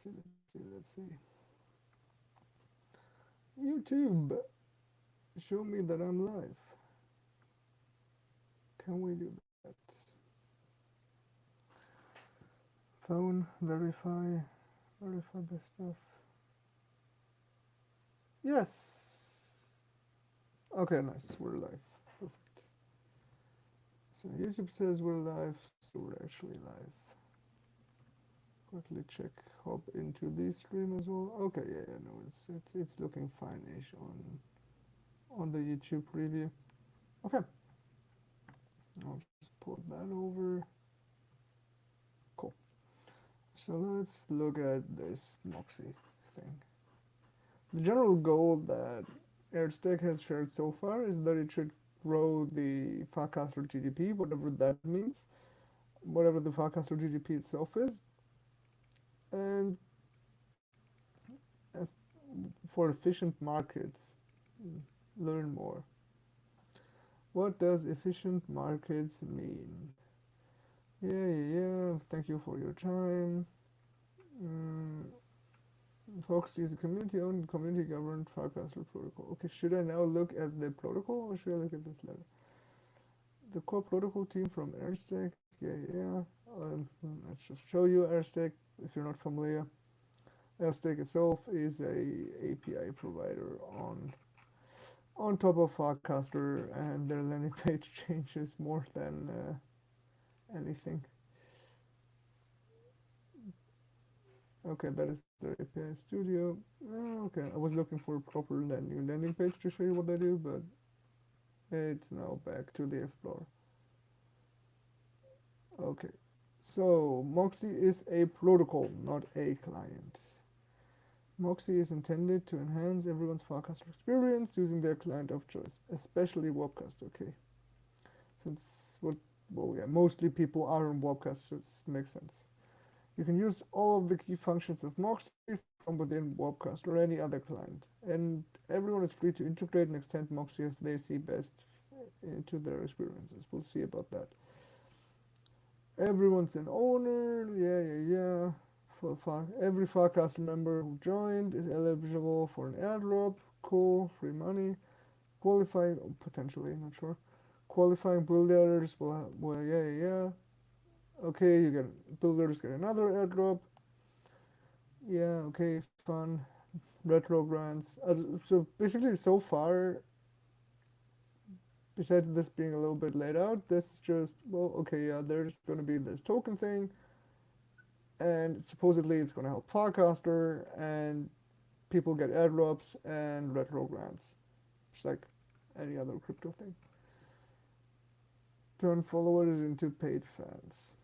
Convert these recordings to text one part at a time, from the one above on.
let's see. YouTube, show me that I'm live. Can we do that? Phone, verify this stuff. Yes. Okay, nice. We're live. Perfect. So YouTube says we're live, so we're actually live. Quickly check, hop into the stream as well. Okay, yeah, no, it's looking fine-ish on the YouTube preview. Okay, I'll just put that over. Cool. So let's look at this Moxie thing. The general goal that Airstack has shared so far is that it should grow the Farcaster GDP, whatever that means, whatever the Farcaster GDP itself is, and for efficient markets, learn more. What does efficient markets mean? Yeah. Thank you for your time. Fox is a community-owned, community-governed Farcaster protocol. Okay, should I now look at the protocol or should I look at this letter? The core protocol team from Airstack. Yeah. Let's just show you Airstack if you're not familiar. Airstack itself is a API provider on top of Farcaster, and their landing page changes more than anything. Okay, that is their API studio. Okay, I was looking for a proper new landing page to show you what they do, but it's now back to the Explorer. Okay, so Moxie is a protocol, not a client. Moxie is intended to enhance everyone's Farcaster experience using their client of choice, especially Webcast. Okay, since mostly people are on Webcast, so it makes sense. You can use all of the key functions of Moxie from within Webcast or any other client, and everyone is free to integrate and extend Moxie as they see best into their experiences. We'll see about that. Everyone's an owner. Yeah. Every Farcaster member who joined is eligible for an airdrop. Cool, free money. Qualifying, potentially, not sure. Qualifying builders yeah. Okay, you get builders get another airdrop. Yeah, okay, fun. Retro grants. So basically, so far, besides this being a little bit laid out, this is just, well, okay, yeah, there's going to be this token thing, and supposedly it's going to help Farcaster, and people get airdrops and retro grants, just like any other crypto thing. Turn followers into paid fans.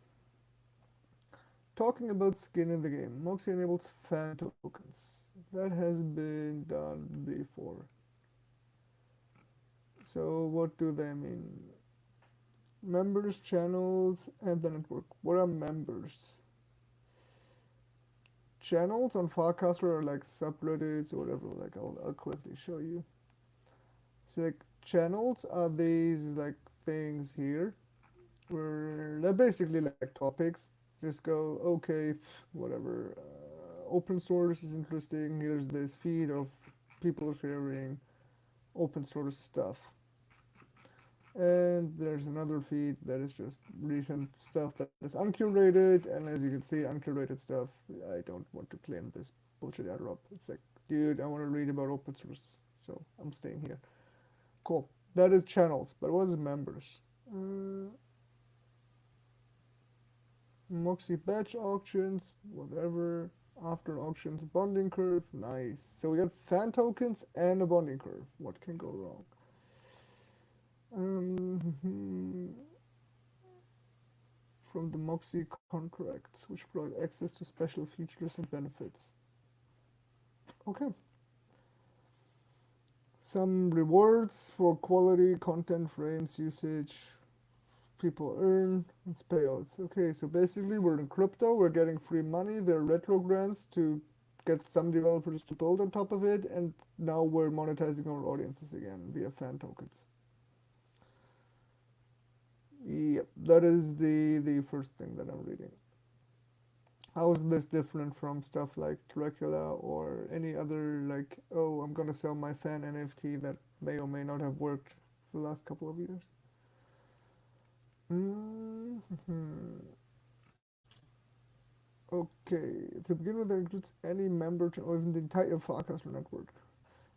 Talking about skin in the game, Moxie enables fan tokens. That has been done before. So what do they mean? Members, channels, and the network. What are members? Channels on Farcaster are like subreddits or whatever. Like I'll quickly show you. So like channels are these like things here, where they're basically like topics. Just go, okay, whatever. Open source is interesting. Here's this feed of people sharing open source stuff. And there's another feed that is just recent stuff that is uncurated. And as you can see, uncurated stuff, I don't want to claim this bullshit airdrop. It's like, dude, I want to read about open source, so I'm staying here. Cool. That is channels, but what is members? Moxie batch auctions, whatever. After auctions, bonding curve, nice. So we got fan tokens and a bonding curve. What can go wrong? From the Moxie contracts, which provide access to special features and benefits. Okay. Some rewards for quality, content, frames, usage, people earn, it's payouts. Okay, so basically we're in crypto, we're getting free money, there are retro grants to get some developers to build on top of it, and now we're monetizing our audiences again via fan tokens. Yep, that is the first thing that I'm reading. How is this different from stuff like Dracula or any other, like, oh, I'm gonna sell my fan NFT that may or may not have worked for the last couple of years? Mm-hmm. Okay, to begin with, that includes any member or even the entire Farcaster network.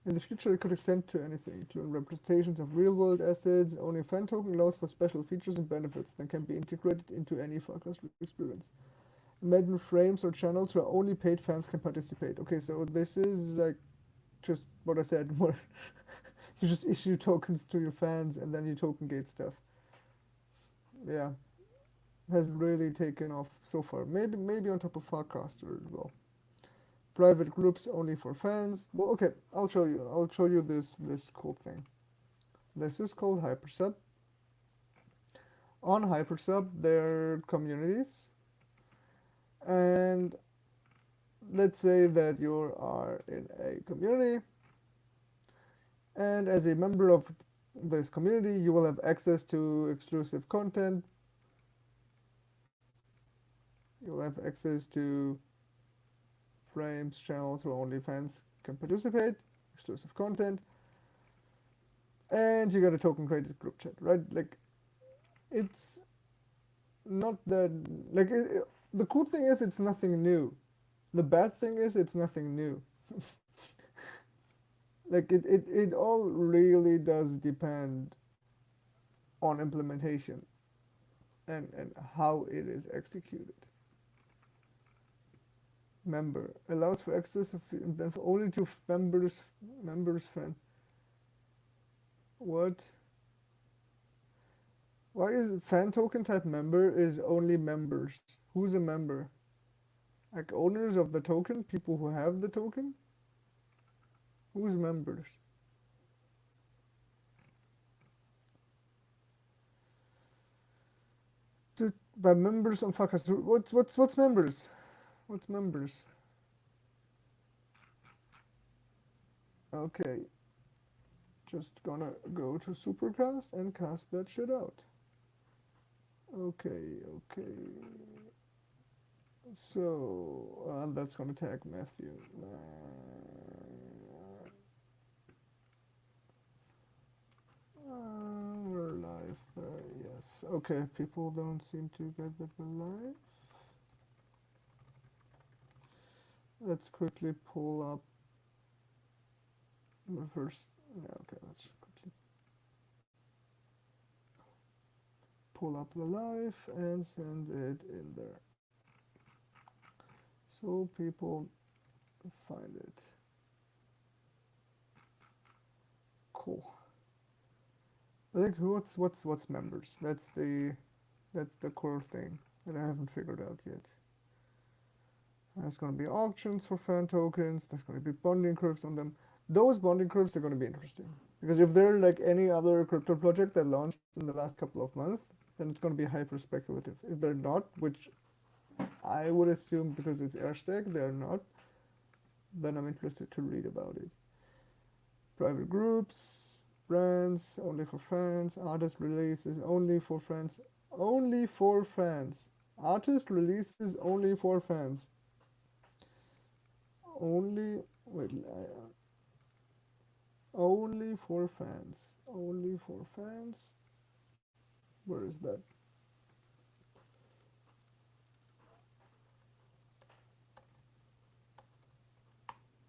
In the future, it could extend to anything, including representations of real-world assets. Only a fan token allows for special features and benefits that can be integrated into any Farcaster experience. Imagine frames or channels where only paid fans can participate. Okay, so this is like just what I said, where you just issue tokens to your fans and then you token gate stuff. Yeah, hasn't really taken off so far. Maybe on top of Farcaster as well. Private groups only for fans. Well, okay, I'll show you. I'll show you this cool thing. This is called Hypersub. On Hypersub, there are communities, and let's say that you are in a community, and as a member of this community, you will have access to exclusive content. You'll have access to frames, channels where only fans can participate, exclusive content, and you get a token created group chat, right? Like, it's not that, like, the cool thing is it's nothing new. The bad thing is it's nothing new. Like, it all really does depend on implementation and how it is executed. Member allows for access of only to members fan. What? Why is fan token type member is only members? Who's a member? Like owners of the token, people who have the token? Who's members? By members on Farcaster. What's members? What's members? Okay. Just gonna go to Supercast and cast that shit out. Okay. So, that's gonna tag Matthew. We're live. Yes. Okay, people don't seem to get that we're live. Let's quickly pull up the first. Yeah, okay, let's quickly pull up the live and send it in there so people find it. Cool. I think what's members? That's the core thing that I haven't figured out yet. There's going to be auctions for fan tokens. There's going to be bonding curves on them. Those bonding curves are going to be interesting because if they're like any other crypto project that launched in the last couple of months, then it's going to be hyper speculative. If they're not, which I would assume because it's Airstack, they're not, then I'm interested to read about it. Private groups, brands, only for fans, artist releases only for fans, only for fans. Artist releases only for fans. Only, wait, only for fans. Only for fans. Where is that?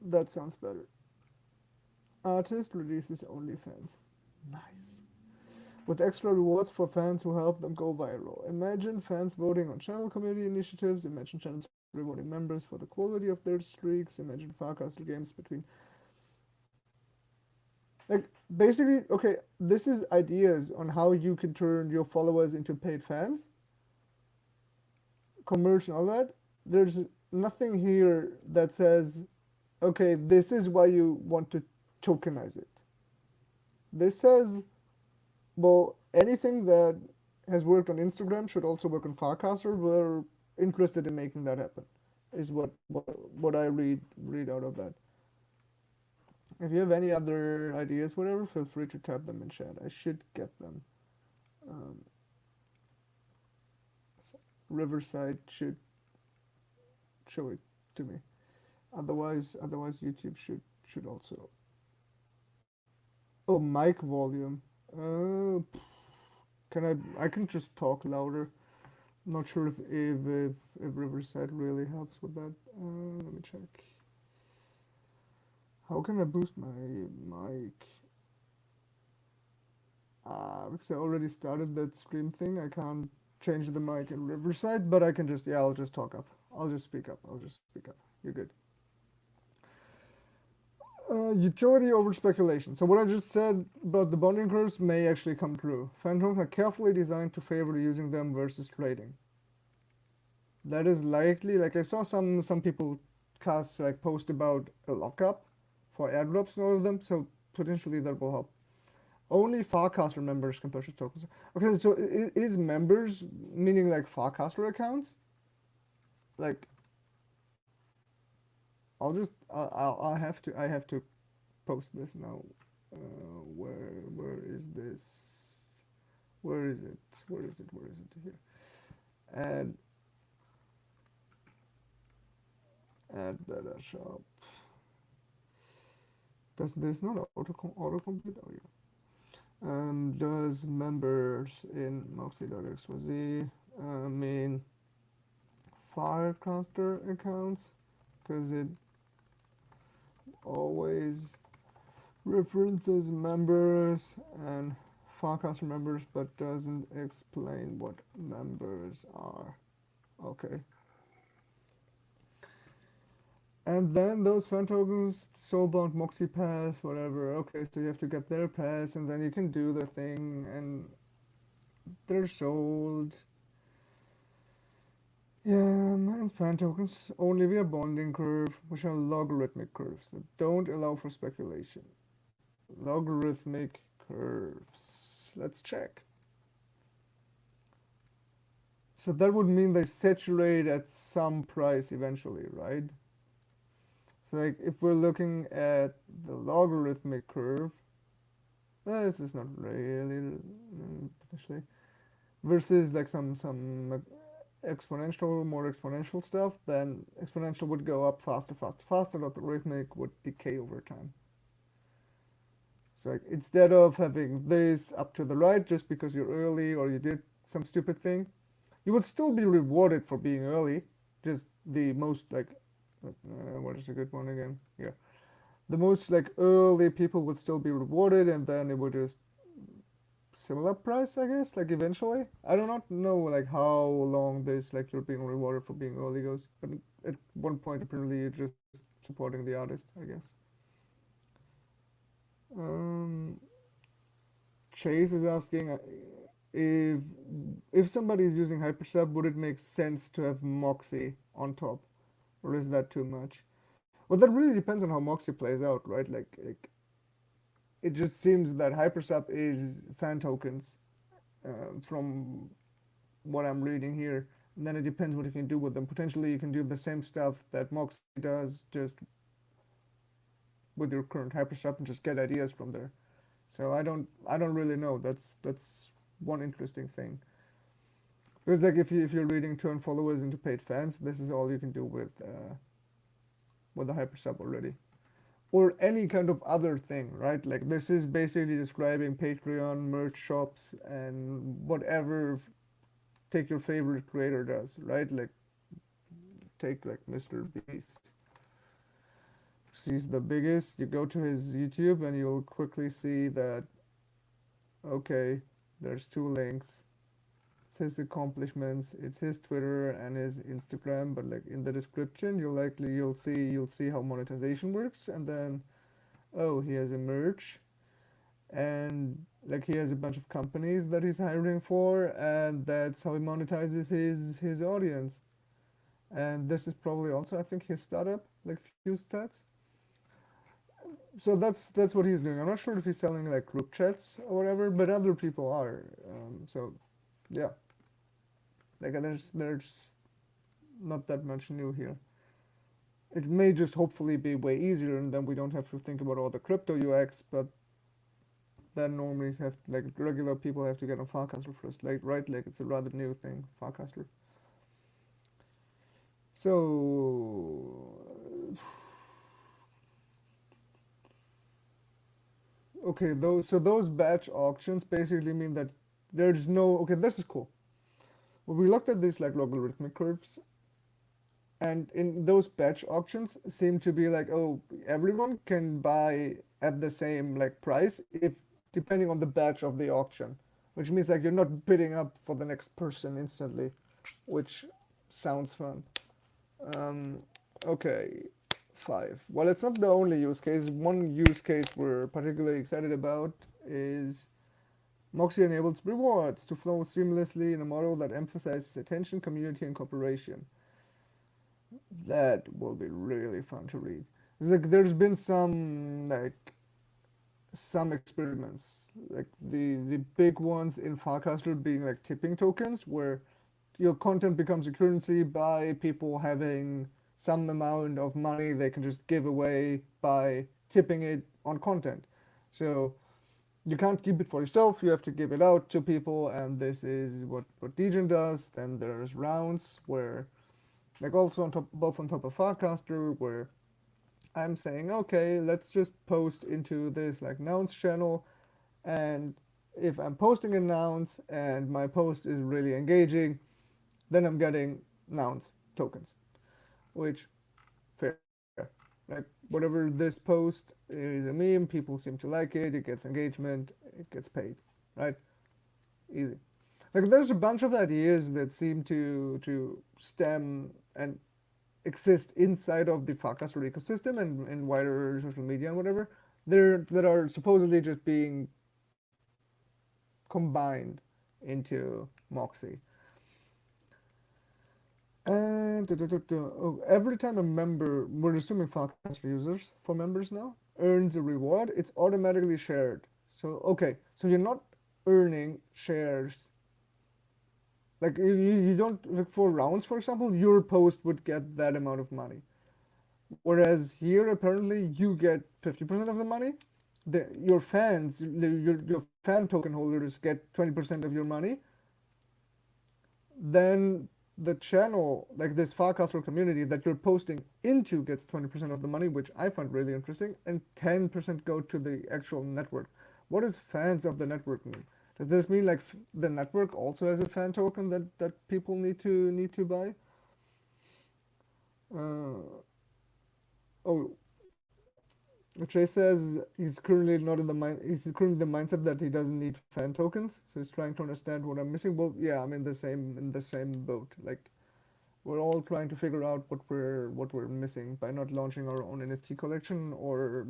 That sounds better. Artist releases only fans. Nice. With extra rewards for fans who help them go viral. Imagine fans voting on channel community initiatives. Imagine channels rewarding members for the quality of their streaks. Imagine Farcaster games between. Like, basically, okay, this is ideas on how you can turn your followers into paid fans. Commercial, all that. There's nothing here that says, okay, this is why you want to tokenize it. This says, well, anything that has worked on Instagram should also work on Farcaster. We're interested in making that happen, is what I read out of that. If you have any other ideas, whatever, feel free to type them in chat. I should get them. So Riverside should show it to me. Otherwise YouTube should also. Oh, mic volume. Uh, can I can just talk louder. I'm not sure if Riverside really helps with that. Let me check. How can I boost my mic? Because I already started that stream thing, I can't change the mic in Riverside, but I can just, yeah, I'll just talk up. I'll just speak up. I'll just speak up. You're good. Utility over speculation. So what I just said about the bonding curves may actually come true. Phantoms are carefully designed to favor using them versus trading. That is likely, like I saw some people cast like post about a lockup for airdrops and all of them, so potentially that will help. Only Farcaster members can purchase tokens. Okay, so is members meaning like Farcaster accounts? Like, I have to post this now. Where is this? Where is it? Where is it? Where is it? Here. Add data shop. Does this not autocomplete? Oh yeah. Does members in moxie.xyz mean Firecaster accounts? Because it always references members and Firecaster members, but doesn't explain what members are. Okay. And then those fan tokens, soulbound Moxie pass, whatever. Okay, so you have to get their pass, and then you can do the thing, and they're sold. Yeah, and fan tokens only via bonding curve, which are logarithmic curves that don't allow for speculation. Logarithmic curves. Let's check. So that would mean they saturate at some price eventually, right? So like if we're looking at the logarithmic curve, this is not really potentially, versus like some exponential, more exponential stuff, then exponential would go up faster, faster, faster. Logarithmic would decay over time. So like instead of having this up to the right just because you're early or you did some stupid thing, you would still be rewarded for being early. Just the most like, what is a good one again? Yeah, the most like early people would still be rewarded, and then it would just similar price, I guess. Like eventually, I do not know like how long this like you're being rewarded for being early goes, but at one point apparently you're just supporting the artist, I guess. Um, Chase is asking if if somebody is using hypersub, would it make sense to have Moxie on top, or is that too much? Well, that really depends on how Moxie plays out, right? Like it just seems that hypersub is fan tokens from what I'm reading here. And then it depends what you can do with them. Potentially, you can do the same stuff that Moxie does, just with your current hypersub, and just get ideas from there. So I don't really know. That's one interesting thing. Because like if you're reading turn followers into paid fans, this is all you can do with the hypersub already. Or any kind of other thing, right? Like this is basically describing Patreon, merch shops, and whatever take your favorite creator does, right? Like take like Mr. Beast. He's the biggest. You go to his YouTube and you'll quickly see that okay, there's two links. It's his accomplishments, it's his Twitter and his Instagram, but like in the description you'll see how monetization works, and then oh, he has a merch, and like he has a bunch of companies that he's hiring for, and that's how he monetizes his audience. And this is probably also I think his startup, like few stats. So that's what he's doing. I'm not sure if he's selling like group chats or whatever, but other people are. So yeah, like there's not that much new here. It may just hopefully be way easier, and then we don't have to think about all the crypto UX, but then normally have like regular people have to get on Farcaster first, like right? Like it's a rather new thing, Farcaster. So okay, those batch auctions basically mean that there's no okay. This is cool. Well, we looked at these like logarithmic curves, and in those batch auctions seem to be like, oh, everyone can buy at the same like price if depending on the batch of the auction, which means like you're not bidding up for the next person instantly, which sounds fun. Um, okay, five. Well, it's not the only use case. One use case we're particularly excited about is Moxie enables rewards to flow seamlessly in a model that emphasizes attention, community, and cooperation. That will be really fun to read. It's like there's been some experiments, like the big ones in Farcaster being like tipping tokens, where your content becomes a currency by people having some amount of money they can just give away by tipping it on content. So you can't keep it for yourself, you have to give it out to people, and this is what Degen does. Then there's rounds where, like also on top, both on top of Farcaster, where I'm saying, okay, let's just post into this like nouns channel, and if I'm posting a nouns and my post is really engaging, then I'm getting nouns tokens, which fair. Like whatever this post is a meme, people seem to like it gets engagement, it gets paid, right? Easy. Like there's a bunch of ideas that seem to stem and exist inside of the Farcaster ecosystem and wider social media and whatever. That are supposedly just being combined into Moxie. And oh, every time a member, we're assuming Farcaster users for members now, earns a reward, it's automatically shared. So okay, so you're not earning shares. Like you don't like for rounds, for example, your post would get that amount of money. Whereas here, apparently, you get 50% of the money. Your fans, your fan token holders get 20% of your money. Then the channel, like this Farcaster community that you're posting into, gets 20% of the money, which I find really interesting, and 10% go to the actual network. What does fans of the network mean? Does this mean like the network also has a fan token that people need to buy? Oh, Trey says he's currently not in the mind. He's currently in the mindset that he doesn't need fan tokens, so he's trying to understand what I'm missing. Well, yeah, I'm in the same boat. Like we're all trying to figure out what we're missing by not launching our own NFT collection or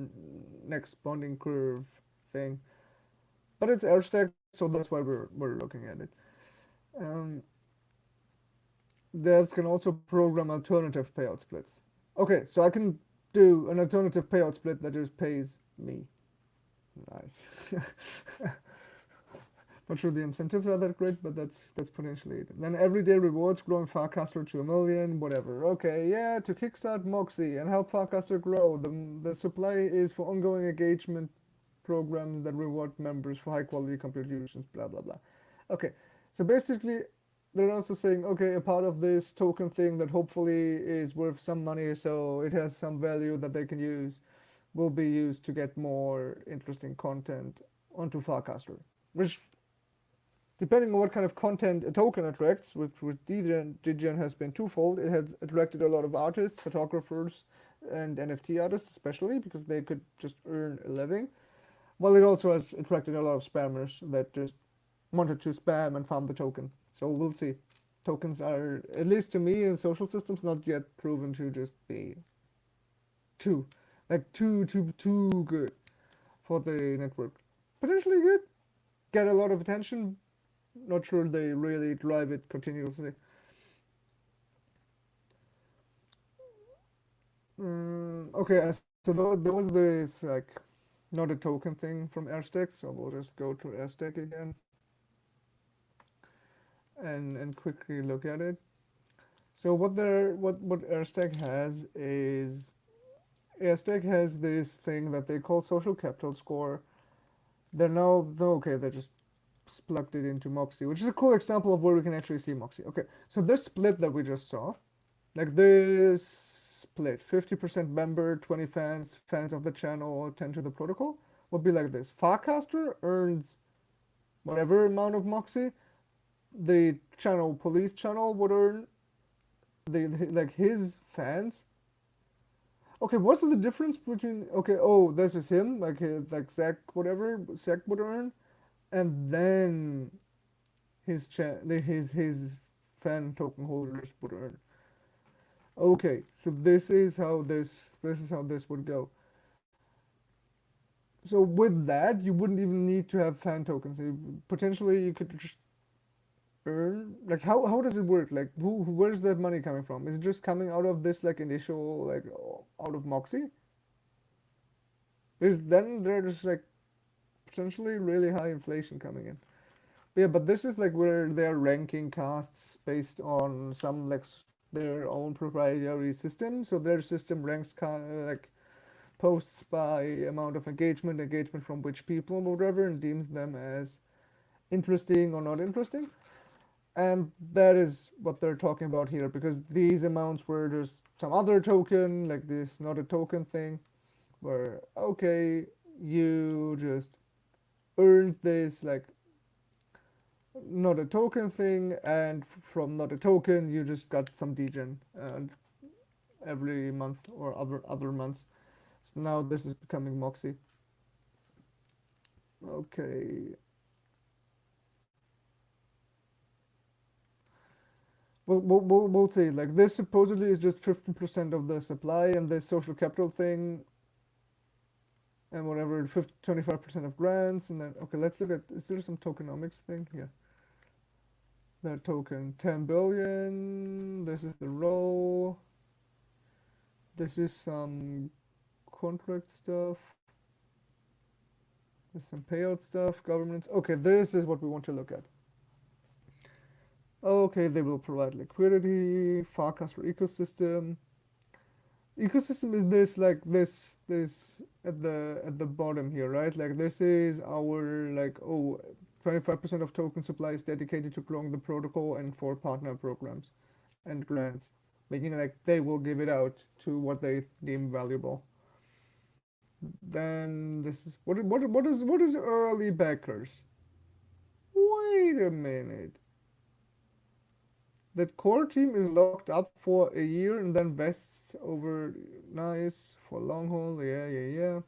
next bonding curve thing. But it's airstack, so that's why we're looking at it. Um, Devs can also program alternative payout splits. Okay, so I can do an alternative payout split that just pays me. Nice. Not sure the incentives are that great, but that's potentially it. Then everyday rewards growing Farcaster to 1 million, whatever. Okay, yeah, to kickstart Moxie and help Farcaster grow. The supply is for ongoing engagement programs that reward members for high quality contributions, blah blah blah. Okay, so basically they're also saying, okay, a part of this token thing that hopefully is worth some money, so it has some value that they can use, will be used to get more interesting content onto Farcaster. Which, depending on what kind of content a token attracts, which with Degen has been twofold, it has attracted a lot of artists, photographers, and NFT artists especially, because they could just earn a living. Well, it also has attracted a lot of spammers that just wanted to spam and farm the token. So we'll see. Tokens are, at least to me in social systems, not yet proven to just be too, like too good for the network. Potentially good, get a lot of attention. Not sure they really drive it continuously. Okay, so there was this like not a token thing from Airstack, so we'll just go to Airstack again and quickly look at it. So what Airstack has is Airstack has this thing that they call social capital score. They're now okay, they just plugged it into Moxie, which is a cool example of where we can actually see Moxie. Okay, so this split that we just saw, Like this split 50% member, 20 fans, fans of the channel, 10 to the protocol would be like this. Farcaster earns whatever amount of Moxie. The channel police channel would earn the like his fans. Okay, what's the difference between okay, oh, this is him, like Zach whatever Zach would earn, and then his fan token holders would earn. Okay, so this is how this would go. So with that, you wouldn't even need to have fan tokens. Potentially, you could just earn like how does it work? Like where's that money coming from? Is it just coming out of this like initial like out of Moxie? Is then there's like potentially really high inflation coming in. But yeah, but this is like where they're ranking casts based on some like their own proprietary system. So their system ranks like posts by amount of engagement from which people, or whatever, and deems them as interesting or not interesting. And that is what they're talking about here, because these amounts were just some other token, like this not a token thing, where, okay, you just earned this, like, not a token thing, and from not a token, you just got some degen every month or other months. So now this is becoming Moxie. Okay. We'll see. Like this supposedly is just 15% of the supply, and this social capital thing, and whatever, 25% of grants, and then okay, let's look at is there some tokenomics thing here? That token 10 billion. This is the roll. This is some contract stuff. There's some payout stuff, governments. Okay, this is what we want to look at. Okay, they will provide liquidity, Farcaster ecosystem. Ecosystem is this like this at the bottom here, right? Like this is our like 25% of token supply is dedicated to growing the protocol and for partner programs and grants, making like they will give it out to what they deem valuable. Then this is what is early backers? Wait a minute. That core team is locked up for a year and then vests over. Nice for long haul. Yeah, yeah, yeah.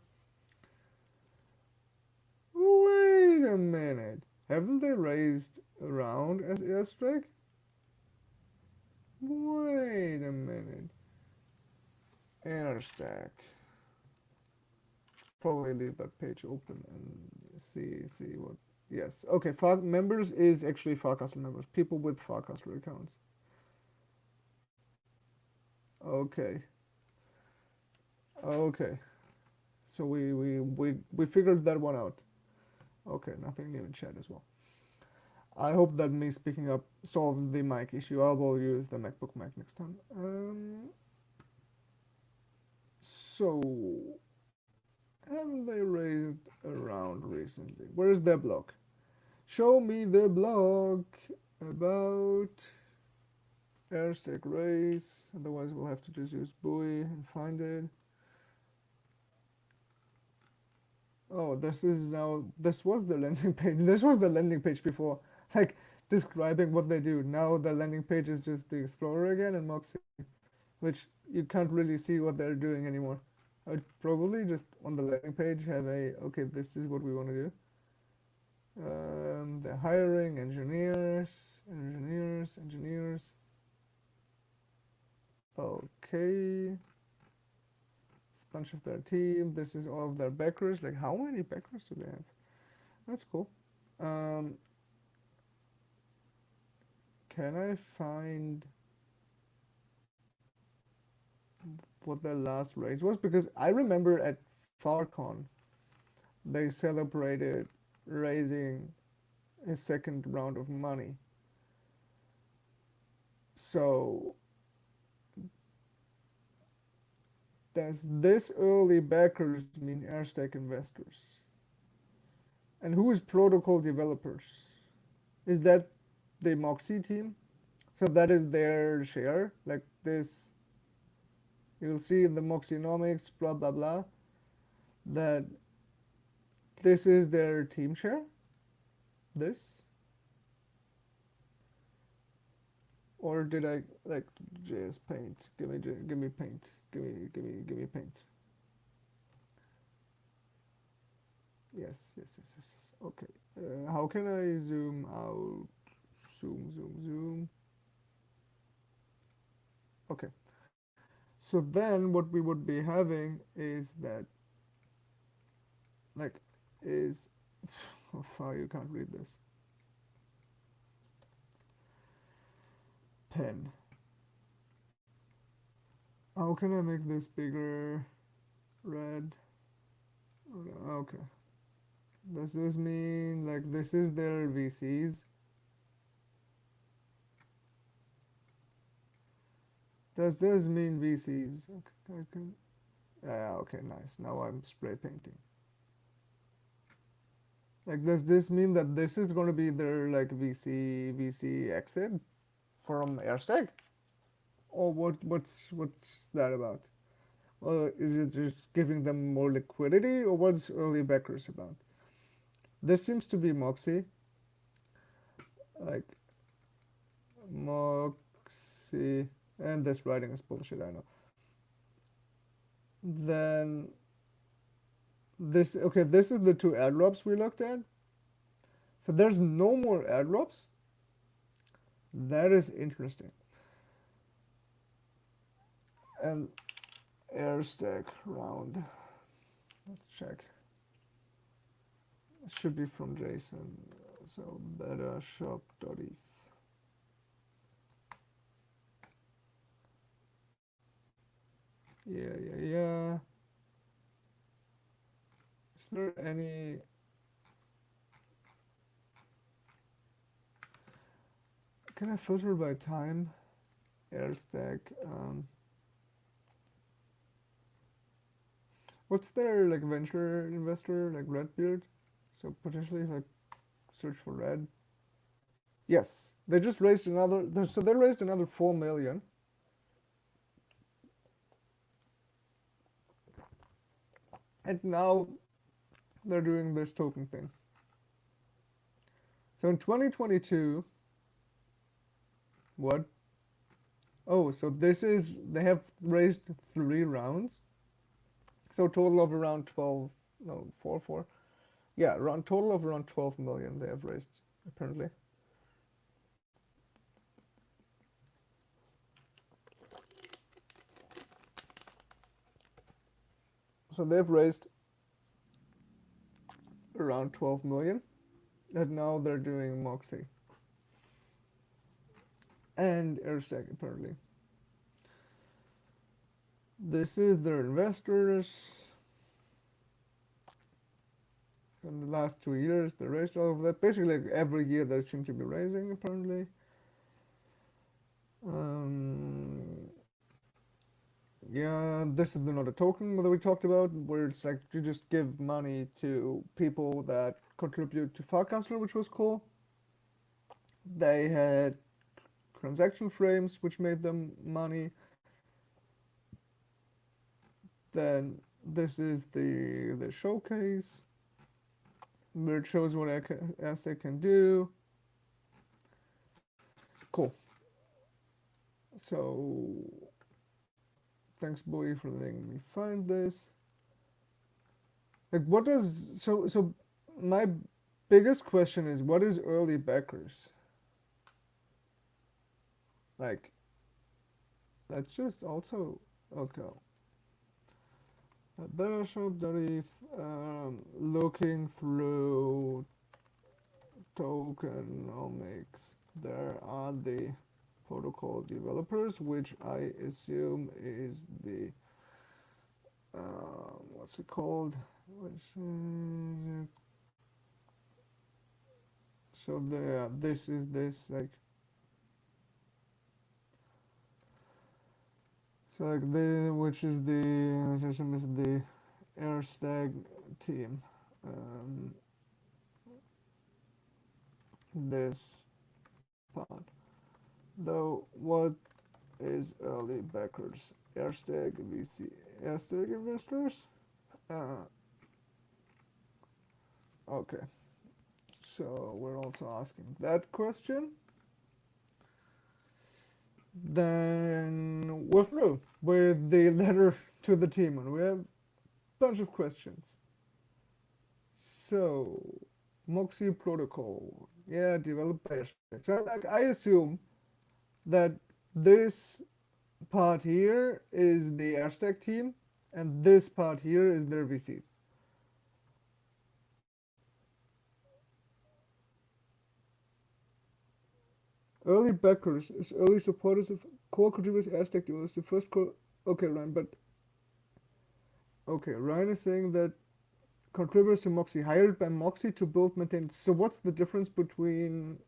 Wait a minute. Haven't they raised around as airstrike? Wait a minute. Airstack. Probably leave that page open and see what. Yes. Okay. Members is actually Farcaster members. People with Farcaster accounts. Okay. Okay. So we figured that one out. Okay, nothing new in chat as well. I hope that me speaking up solves the mic issue. I will use the MacBook mic next time. So, haven't they raised around recently? Where is their blog? Show me the blog about airstack raise. Otherwise, we'll have to just use buoy and find it. Oh, this is now. This was the landing page. This was the landing page before, like describing what they do. Now the landing page is just the Explorer again and Moxie, which you can't really see what they're doing anymore. I would probably just on the landing page have a okay. This is what we want to do. They're hiring engineers. Okay, bunch of their team. This is all of their backers. Like, how many backers do they have? That's cool. Um, can I find what their last raise was? Because I remember at FarCon, they celebrated raising a second round of money. So, does this early backers mean Airstack investors? And who is protocol developers? Is that the Moxie team? So that is their share? Like this. You'll see in the Moxienomics, blah blah blah, that this is their team share. This. Or did I like JS Paint? Give me Paint. Give me Paint. Yes. Okay. How can I zoom out? Zoom. Okay. So then what we would be having is that, like, is, how far you can't read this. Pen. How can I make this bigger? Red. Okay. Does this mean like this is their VCs? Does this mean VCs? Okay, okay, nice. Now I'm spray painting. Like, does this mean that this is going to be their like VC exit from Airstack? Or what's that about? Is it just giving them more liquidity, or what's early backers about? This seems to be Moxie. Like, Moxie, and this writing is bullshit, I know. Then this, okay, this is the two airdrops we looked at. So there's no more airdrops. That is interesting. And Airstack round. Let's check. It should be from Jason. So beta shop.eth. Yeah. Is there any? Can I filter by time? Airstack. What's their like venture investor, like Redbeard? So potentially if I search for Red. Yes, they just raised another, so they raised another 4 million. And now they're doing this token thing. So in 2022, what? Oh, so this is, they have raised 3 rounds. So total of around 12, no, 4. Yeah, around total of around 12 million they have raised, apparently. So they've raised around 12 million, and now they're doing Moxie and Airstack, apparently. This is their investors. In the last 2 years, they raised all of that. Basically, like every year they seem to be raising, apparently. Yeah, this is another token that we talked about, where it's like you just give money to people that contribute to Farcastle, which was cool. They had transaction frames, which made them money. Then this is the showcase, where it shows what asset can do. Cool. So thanks, Bowie, for letting me find this. Like, what does, so my biggest question is, what is early backers? Like, that's just also, okay. Better shop.eth, looking through tokenomics. There are the protocol developers, which I assume is the what's it called? So this is this like, so like which is the Airstag team. This part. Though what is early backers. Hashtag VC. Hashtag investors. Uh, okay. So we're also asking that question. Then we're through with the letter to the team, and we have a bunch of questions. So, MOXIE protocol, yeah, developed by Hashtag. So, like, I assume that this part here is the Hashtag team, and this part here is their VCs. Early backers is early supporters of core contributors Hashtag developers. The first core. Okay, Ryan, but okay, Ryan is saying that contributors to Moxie hired by Moxie to build maintain. So what's the difference between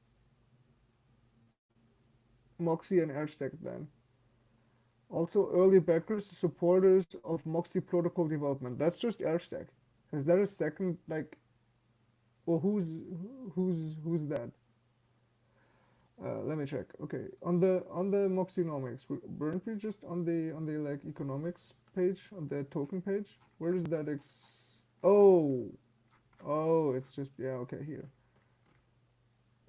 Moxie and Hashtag then? Also, early backers, supporters of Moxie protocol development. That's just Hashtag. Is there a second like? Or who's that? Let me check. Okay, on the Moxienomics, weren't we just on the like economics page on the token page? Where is that? Oh, it's just yeah. Okay, here.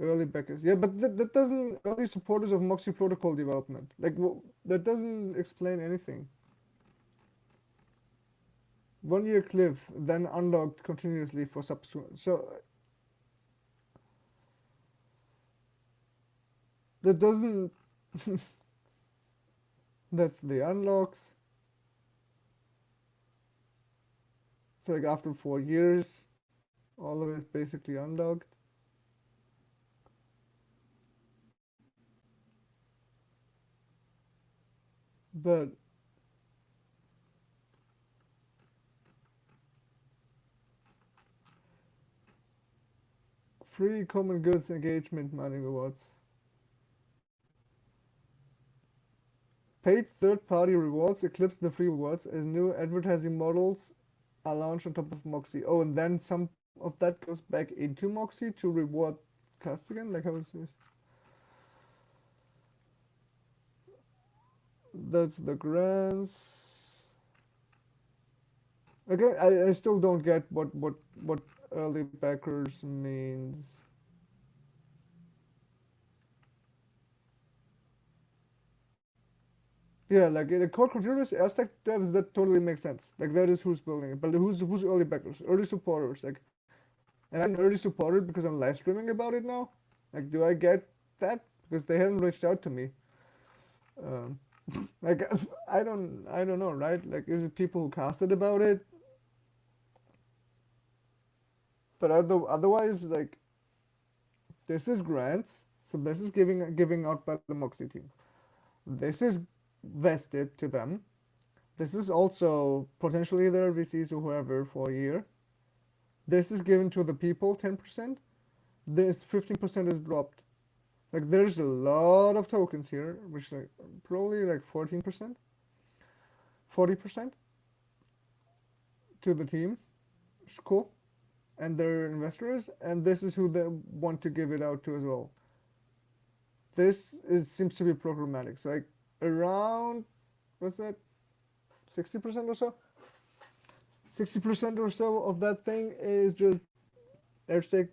Early backers. Yeah, but that doesn't early supporters of Moxie protocol development. Like that doesn't explain anything. 1 year cliff, then unlocked continuously for subsequent. So that doesn't. That's the unlocks. So like after 4 years, all of it is basically unlocked. But free common goods engagement mining rewards. Paid third-party rewards eclipse the free rewards as new advertising models are launched on top of Moxie. Oh, and then some of that goes back into Moxie to reward casts again? Like how is this? That's the grants. Okay, I still don't get what early backers means. Yeah, like the core contributors, Aztec devs, that totally makes sense. Like that is who's building it. But who's early backers, early supporters? Like, and I'm an early supporter because I'm live streaming about it now. Like, do I get that? Because they haven't reached out to me. Um, like, I don't know, right? Like, is it people who casted about it? But otherwise, like, this is grants, so this is giving out by the Moxie team. This is vested to them. This is also potentially their VCs or whoever for a year. This is given to the people, 10%. This 15% is dropped. Like there's a lot of tokens here, which like probably like 14%, 40% to the team. It's cool. And their investors, and this is who they want to give it out to as well. This seems to be programmatic. So like around what's that? 60% or so? 60% or so of that thing is just Airstake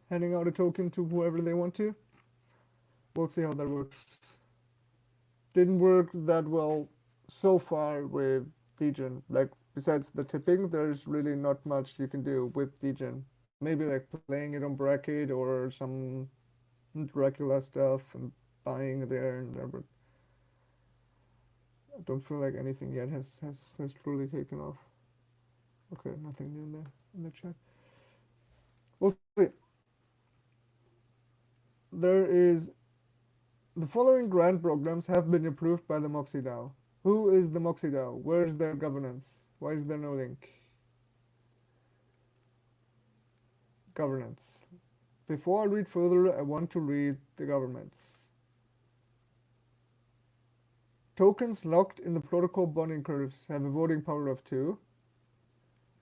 handing out a token to whoever they want to. We'll see how that works. Didn't work that well so far with Degen. Like besides the tipping, there's really not much you can do with Degen. Maybe like playing it on bracket or some Dracula stuff and buying there and there, but I don't feel like anything yet has truly taken off. Okay, nothing new in the chat. We'll see. There is the following grant programs have been approved by the Moxie DAO. Who is the Moxie DAO? Where is their governance? Why is there no link? Governance. Before I read further, I want to read the governments. Tokens locked in the protocol bonding curves have a voting power of 2.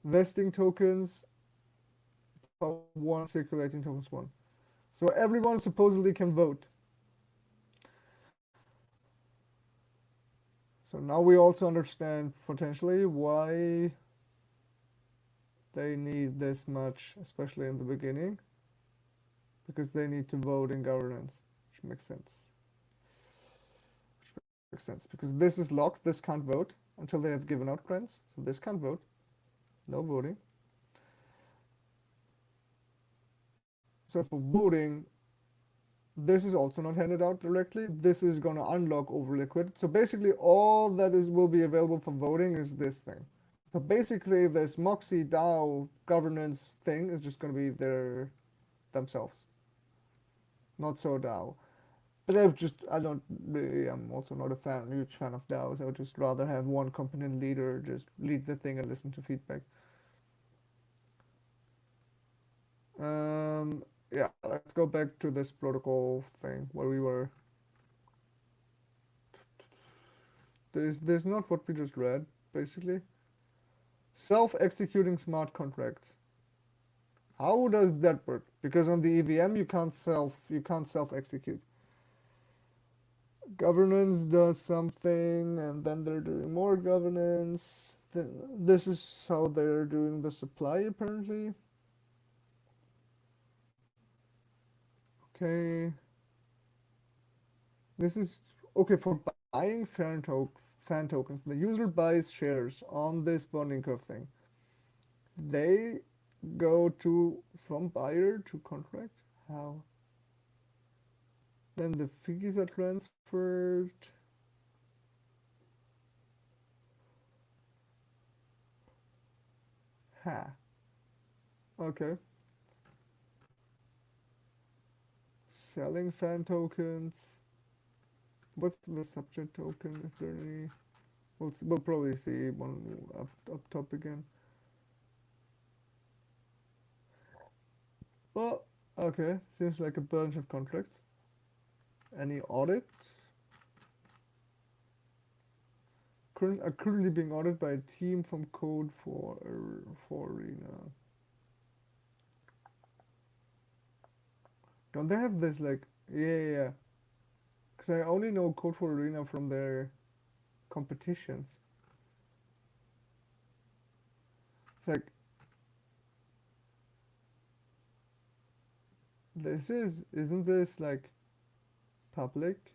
Vesting tokens, power 1, circulating tokens 1. So everyone supposedly can vote. So now we also understand potentially why they need this much, especially in the beginning, because they need to vote in governance, which makes sense. Makes sense because this is locked. This can't vote until they have given out grants. So this can't vote. No voting. So for voting, this is also not handed out directly. This is going to unlock over liquid. So basically all that is will be available for voting is this thing. So basically this Moxie DAO governance thing is just going to be their themselves. Not so DAO. But I don't really, I'm also not a huge fan of DAOs. I would just rather have one competent leader just lead the thing and listen to feedback. Yeah, let's go back to this protocol thing where we were. There's not what we just read, basically. Self-executing smart contracts. How does that work? Because on the EVM you can't self-execute. Governance does something, and then they're doing more governance. This is how they're doing the supply, apparently. Okay. This is okay for buying fan tokens. The user buys shares on this bonding curve thing. They go to from buyer to contract. How? Then the fees are transferred. Ha. Okay. Selling fan tokens. What's the subject token? Is there any? We'll probably see one up top again. Well, okay. Seems like a bunch of contracts. Any audit? Currently being audited by a team from Code for Arena. Don't they have this like yeah. Because I only know Code for Arena from their competitions. It's like isn't this like public?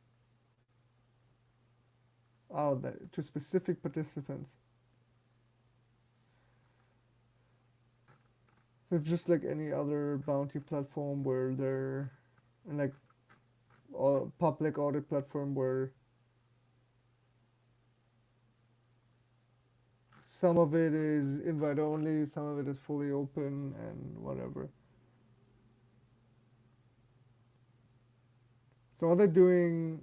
Oh, that to specific participants. So it's just like any other bounty platform where they're and like a public audit platform where some of it is invite only, some of it is fully open and whatever. So are they doing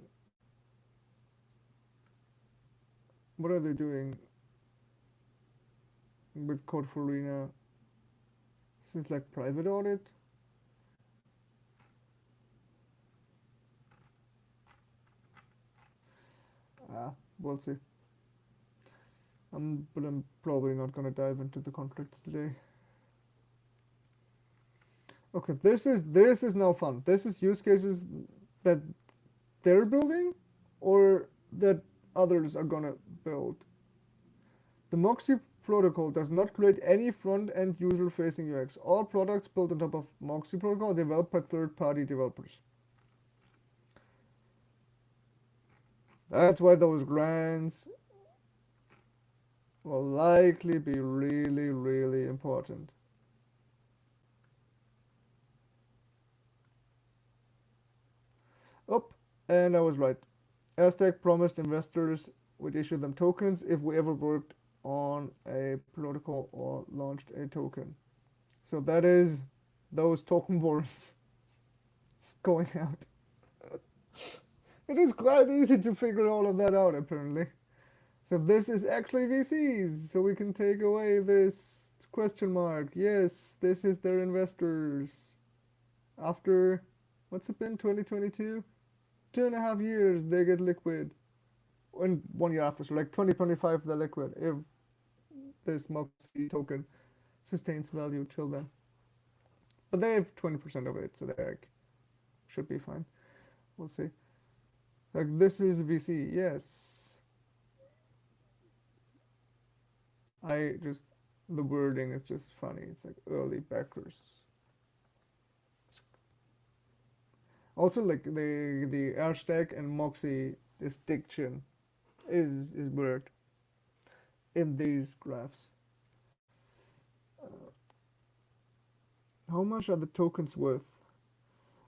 what are they doing with Code for Arena? This is like private audit? We'll see. But I'm probably not gonna dive into the contracts today. Okay, this is now fun. This is use cases that they're building or that others are gonna build. The Moxie protocol does not create any front-end user-facing UX. All products built on top of Moxie protocol are developed by third-party developers. That's why those grants will likely be really, really important. Oh, and I was right. Aztec promised investors would issue them tokens if we ever worked on a protocol or launched a token. So that is those token warrants going out. It is quite easy to figure all of that out, apparently. So this is actually VCs, so we can take away this question mark. Yes, this is their investors. After, what's it been, 2022? 2.5 years, they get liquid. And 1 year after, so like 2025 they're liquid if this Moxie token sustains value till then. But they have 20% of it, so they like, should be fine. We'll see. Like this is VC, yes. I just, the wording is just funny. It's like early backers. Also, like the hashtag and moxie distinction is weird in these graphs. How much are the tokens worth?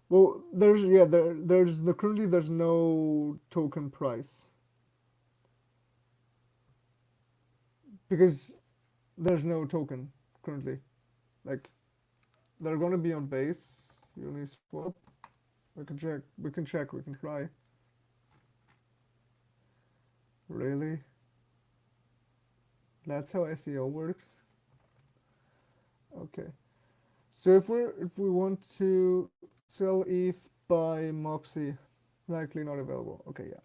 Well, there's yeah, there's the currently there's no token price because there's no token currently. Like they're gonna be on base. Uniswap. We can check. We can check. We can try. Really? That's how SEO works. Okay. So if we want to sell ETH by Moxie, likely not available. Okay, yeah.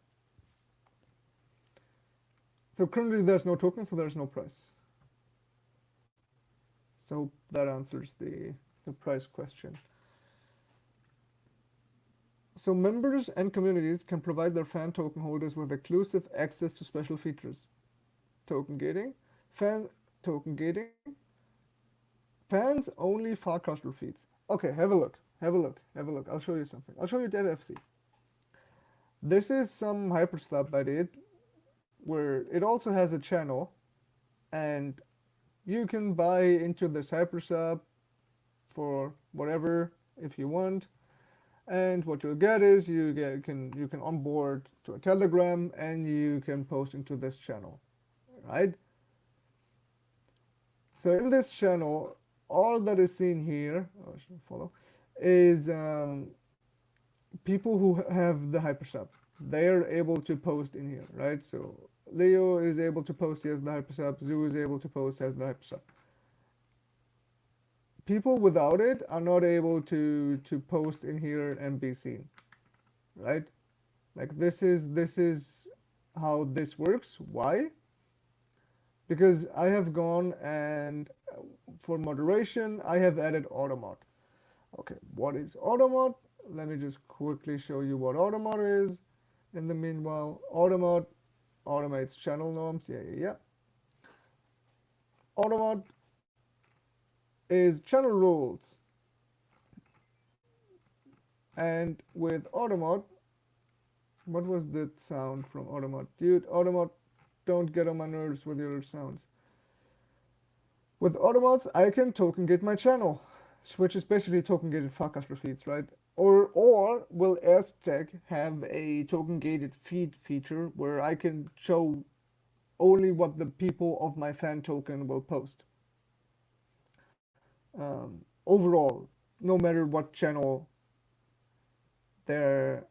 So currently there's no token, so there's no price. So that answers the price question. So members and communities can provide their fan token holders with exclusive access to special features. Token gating, fan token gating, fans only Farcaster feeds. Okay, have a look. Have a look. Have a look. I'll show you something. I'll show you that FC. This is some hyperslab I did where it also has a channel and you can buy into this hypersub for whatever if you want. And what you'll get is you can onboard to a Telegram and you can post into this channel, right? So in this channel, all that is seen here, oh, I should follow, is people who have the hypersub. They are able to post in here, right? So Leo is able to post, he has the hypersub. Zoo is able to post, has the hypersub. People without it are not able to post in here and be seen, right? Like this is how this works. Why? Because I have gone and for moderation I have added automod. Okay, what is automod? Let me just quickly show you what automod is. In the meanwhile, automod automates channel norms. Yeah. Automod is channel rules. And with automod, what was that sound from automod? Dude, automod, don't get on my nerves with your sounds. With automods, I can token gate my channel, which is basically token gated Farcaster feeds, right? Or will Aztec have a token gated feed feature where I can show only what the people of my fan token will post? Overall, no matter what channel they're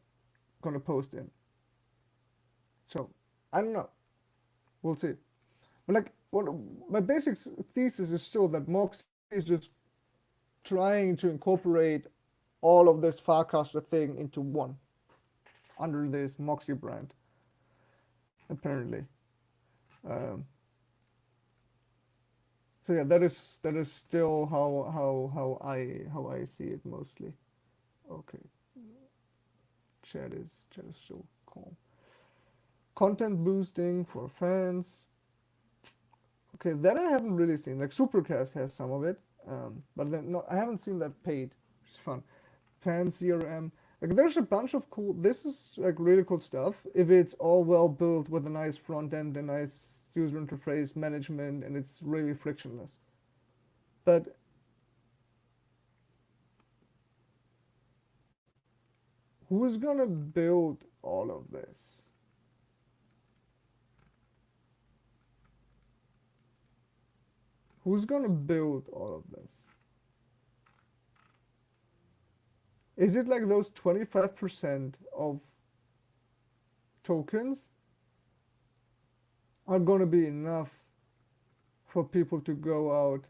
gonna post in. So I don't know. We'll see. But like, what my basic thesis is still that Moxie is just trying to incorporate all of this Farcaster thing into one under this Moxie brand. Apparently. So yeah, that is still how I see it mostly. Okay. Chat is still calm. Content boosting for fans. Okay, that I haven't really seen. Like Supercast has some of it, but then no, I haven't seen that paid, which is fun. Fan CRM. Like there's a bunch of cool. This is like really cool stuff. If it's all well built with a nice front end, a nice user interface management, and it's really frictionless. But who's gonna build all of this? Who's gonna build all of this? Is it like those 25% of tokens are gonna be enough for people to go out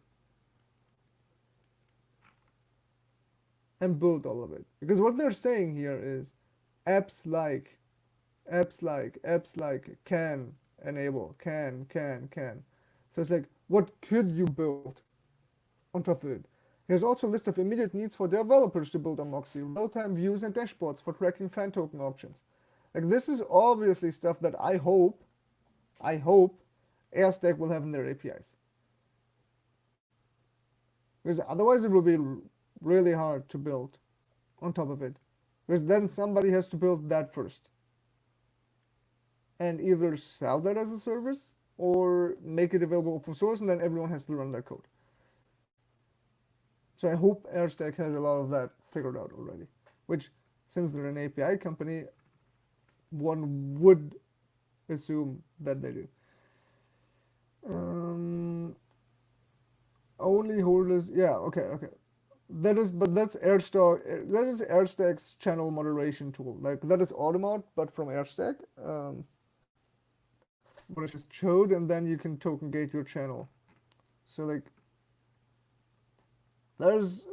and build all of it? Because what they're saying here is apps like can enable, can. So it's like, what could you build on top of it? Here's also a list of immediate needs for developers to build on Moxie, real-time views and dashboards for tracking fan token options. Like this is obviously stuff that I hope Airstack will have in their APIs. because otherwise it will be really hard to build on top of it, because then somebody has to build that first and either sell that as a service or make it available open source, and then everyone has to run that code. So I hope AirStack has a lot of that figured out already, which, since they're an API company, one would assume that they do. Only holders, yeah, okay. But that's AirStack. That is AirStack's channel moderation tool. Like that is Automod, but from AirStack. What I just showed, and then you can token gate your channel. So like, there's.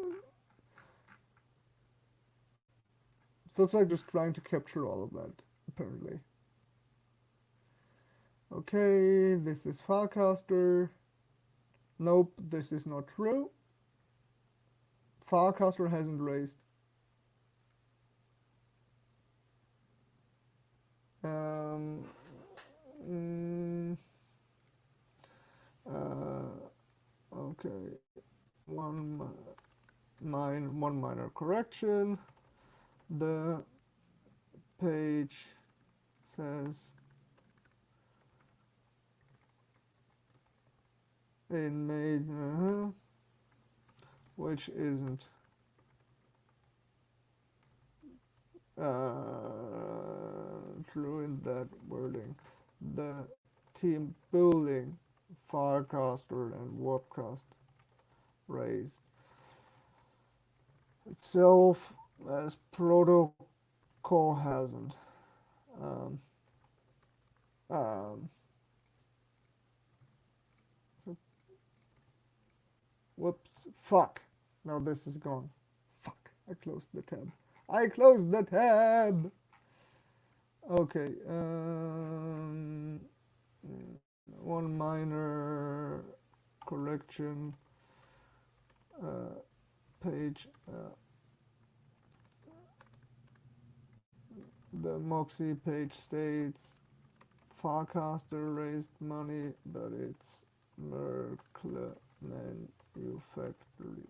So it's like just trying to capture all of that, apparently. Okay, this is Farcaster. Nope, this is not true. Farcaster hasn't raised. Okay, one minor correction. The page says in May, which isn't true in that wording. The team building Farcaster and Warpcast raised itself as protocol hasn't. Whoops, fuck. Now this is gone. Fuck, I closed the tab. I closed the tab! Okay, one minor correction. Page, the Moxie page states Farcaster raised money, but it's Merkle Manufacturing,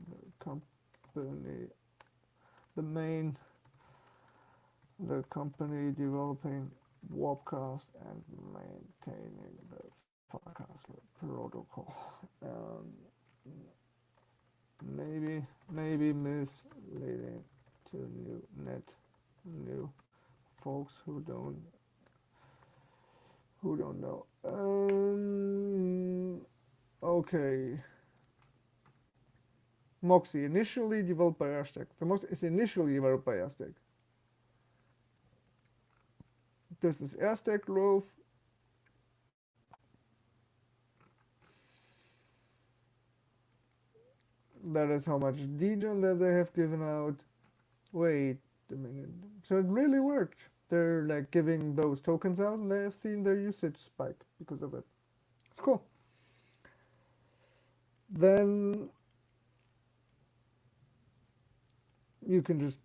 the company, the company developing Warpcast and maintaining the Farcaster protocol. Maybe misleading to new folks who don't know. Okay. Moxie, initially developed by AirStack. The Moxie is initially developed by AirStack. This is AirStack growth. That is how much degen that they have given out. Wait a minute. So it really worked. They're like giving those tokens out, and they have seen their usage spike because of it. It's cool. Then you can just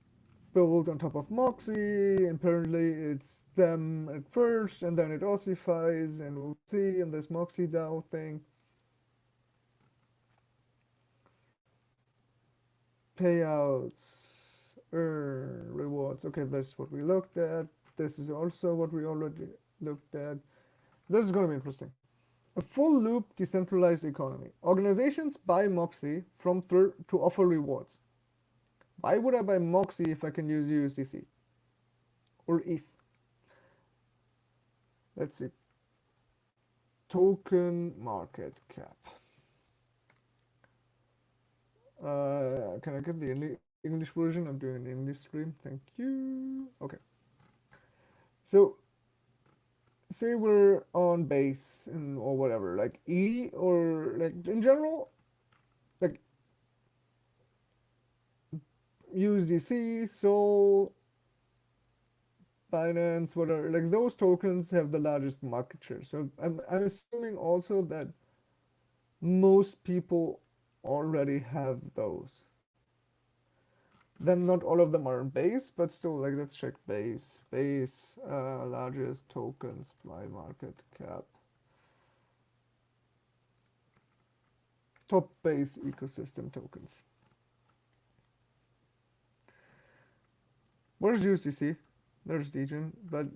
build on top of Moxie. Apparently it's them at first, and then it ossifies, and we'll see in this Moxie DAO thing. Payouts, earn rewards. Okay, that's what we looked at. This is also what we already looked at. This is going to be interesting. A full loop decentralized economy. Organizations buy Moxie from to offer rewards. Why would I buy Moxie if I can use USDC or ETH? Let's see. Token market cap. Can I get the English version? I'm doing an English stream. Thank you. Okay. So, say we're on base or whatever, like E or like in general, like USDC, Sol, Binance, whatever, like those tokens have the largest market share. So I'm assuming also that most people already have those. Then not all of them are on base, but still, like, let's check base. Base, largest tokens by market cap. top base ecosystem tokens. Where's USDC? There's Degen, but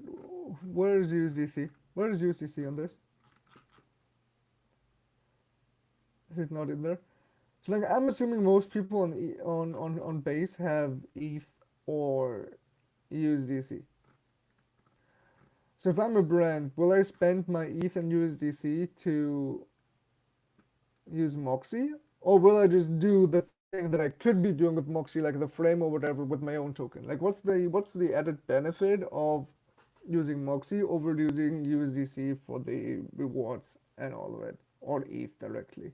where's USDC? Where's USDC on this? Is it not in there? So like I'm assuming most people on base have ETH or USDC. So if I'm a brand, will I spend my ETH and USDC to use Moxie? Or will I just do the thing that I could be doing with Moxie, like the frame or whatever, with my own token? Like what's the added benefit of using Moxie over using USDC for the rewards and all of it, or ETH directly?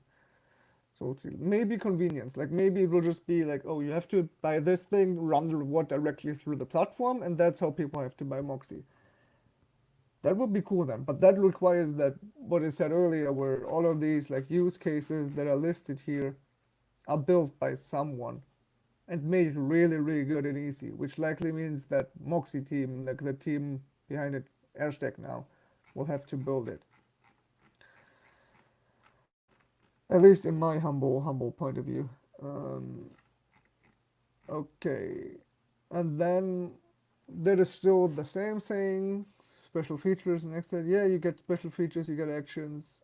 So it's maybe convenience. Like maybe it will just be like, oh, you have to buy this thing, run the reward directly through the platform, and that's how people have to buy Moxie. That would be cool then, but that requires that what I said earlier, where all of these like use cases that are listed here are built by someone and made really, really good and easy, which likely means that Moxie team, like the team behind it, Airstack now, will have to build it. At least in my humble point of view. Okay, and then there is still the same saying, special features. Next, yeah, you get special features, you get actions.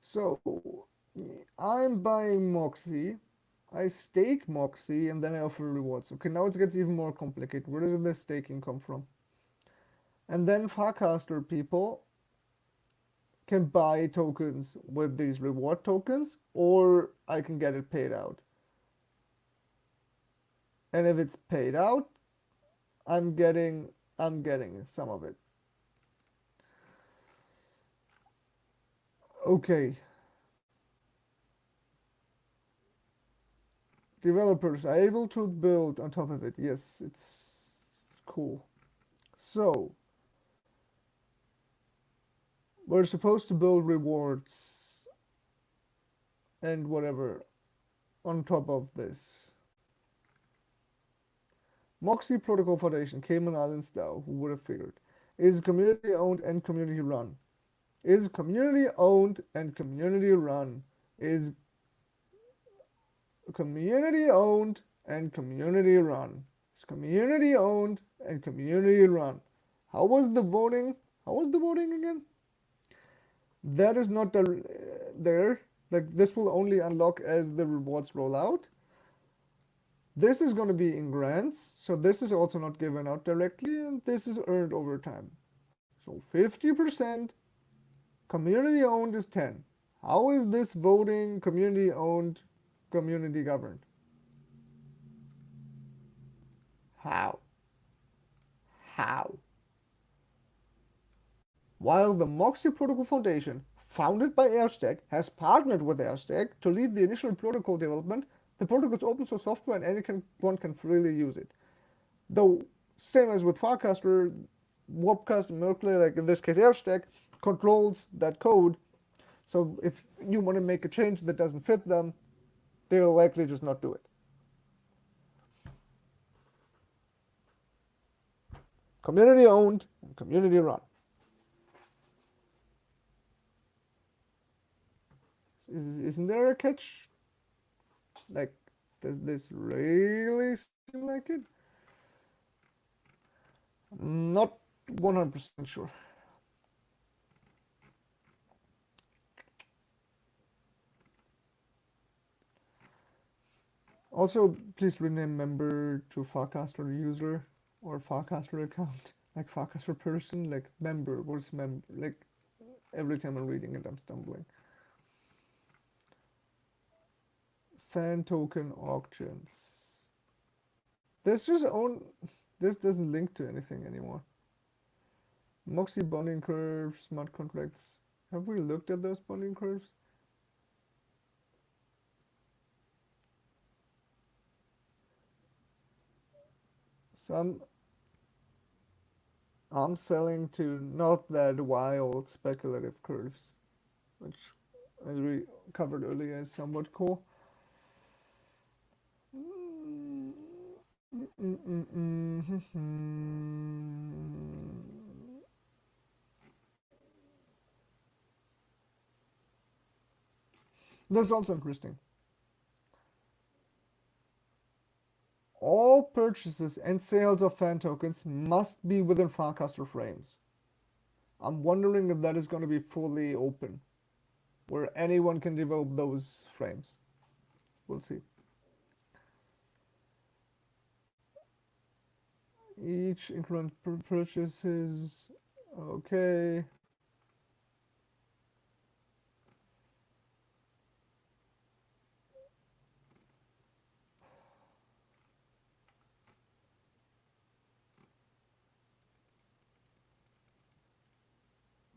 So I'm buying Moxie, I stake Moxie, and then I offer rewards. Okay, now it gets even more complicated. Where does the staking come from? And then Farcaster people can buy tokens with these reward tokens, or I can get it paid out. And if it's paid out, I'm getting some of it. Okay. Developers are able to build on top of it. Yes, it's cool. So we're supposed to build rewards and whatever on top of this. Moxie Protocol Foundation, Cayman Islands DAO, who would have figured, is community owned and community run. Is community owned and community run. Is community owned and community run. It's community owned and community run. How was the voting? How was the voting again? That is not there. Like this will only unlock as the rewards roll out. This is going to be in grants, so this is also not given out directly, and this is earned over time. So 50% community owned is 10. How is this voting community owned, community governed? How? How? While the MOXIE Protocol Foundation, founded by Airstack, has partnered with Airstack to lead the initial protocol development, the protocol is open source software and anyone can freely use it. Though, same as with Farcaster, Webcast, Merkley, like in this case Airstack, controls that code. So if you want to make a change that doesn't fit them, they'll likely just not do it. Community owned and community run. Isn't there a catch? Like, does this really seem like it? Not 100% sure. Also, please rename member to Farcaster user or Farcaster account. Like Farcaster person, like member. What's member? Like, every time I'm reading it, I'm stumbling. Fan token auctions. This doesn't link to anything anymore. Moxie bonding curves, smart contracts. Have we looked at those bonding curves? So I'm selling to not that wild speculative curves, which, as we covered earlier, is somewhat cool. That's also interesting. All purchases and sales of fan tokens must be within Farcaster frames. I'm wondering if that is going to be fully open, where anyone can develop those frames. We'll see. Each increment purchases. Okay.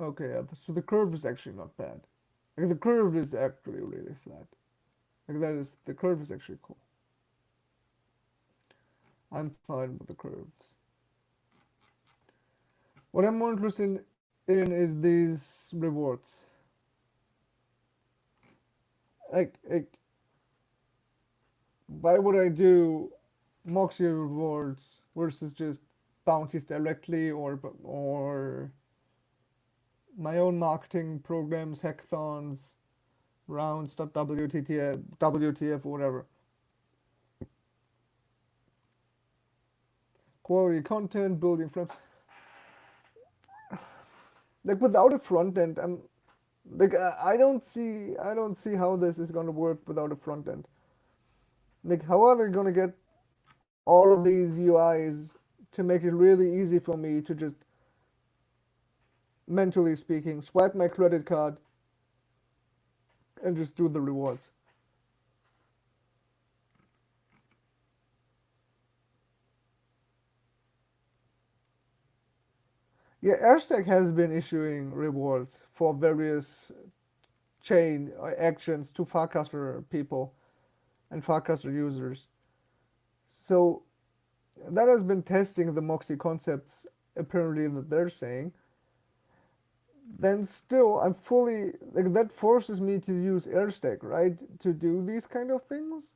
Okay, yeah, so the curve is actually not bad. Like the curve is actually really flat. Like that is, the curve is actually cool. I'm fine with the curves. What I'm more interested in is these rewards. Like, why would I do Moxie rewards versus just bounties directly, or my own marketing programs, hackathons, rounds, WTF, WTF, whatever. Quality content, building friends. Like without a front end, I don't see how this is gonna work without a front end. Like how are they gonna get all of these UIs to make it really easy for me to just, mentally speaking, swipe my credit card and just do the rewards? Yeah, Airstack has been issuing rewards for various chain actions to Farcaster people and Farcaster users. So that has been testing the Moxie concepts, apparently, that they're saying. Then still, I'm fully, like, that forces me to use Airstack, right, to do these kind of things.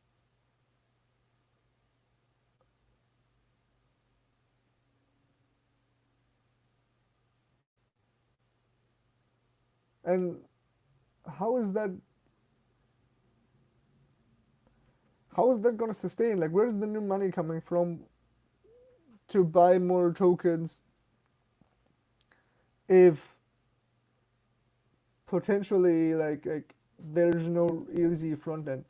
And how is that how is that going to sustain? Like, where's the new money coming from to buy more tokens if potentially, like there's no easy front end?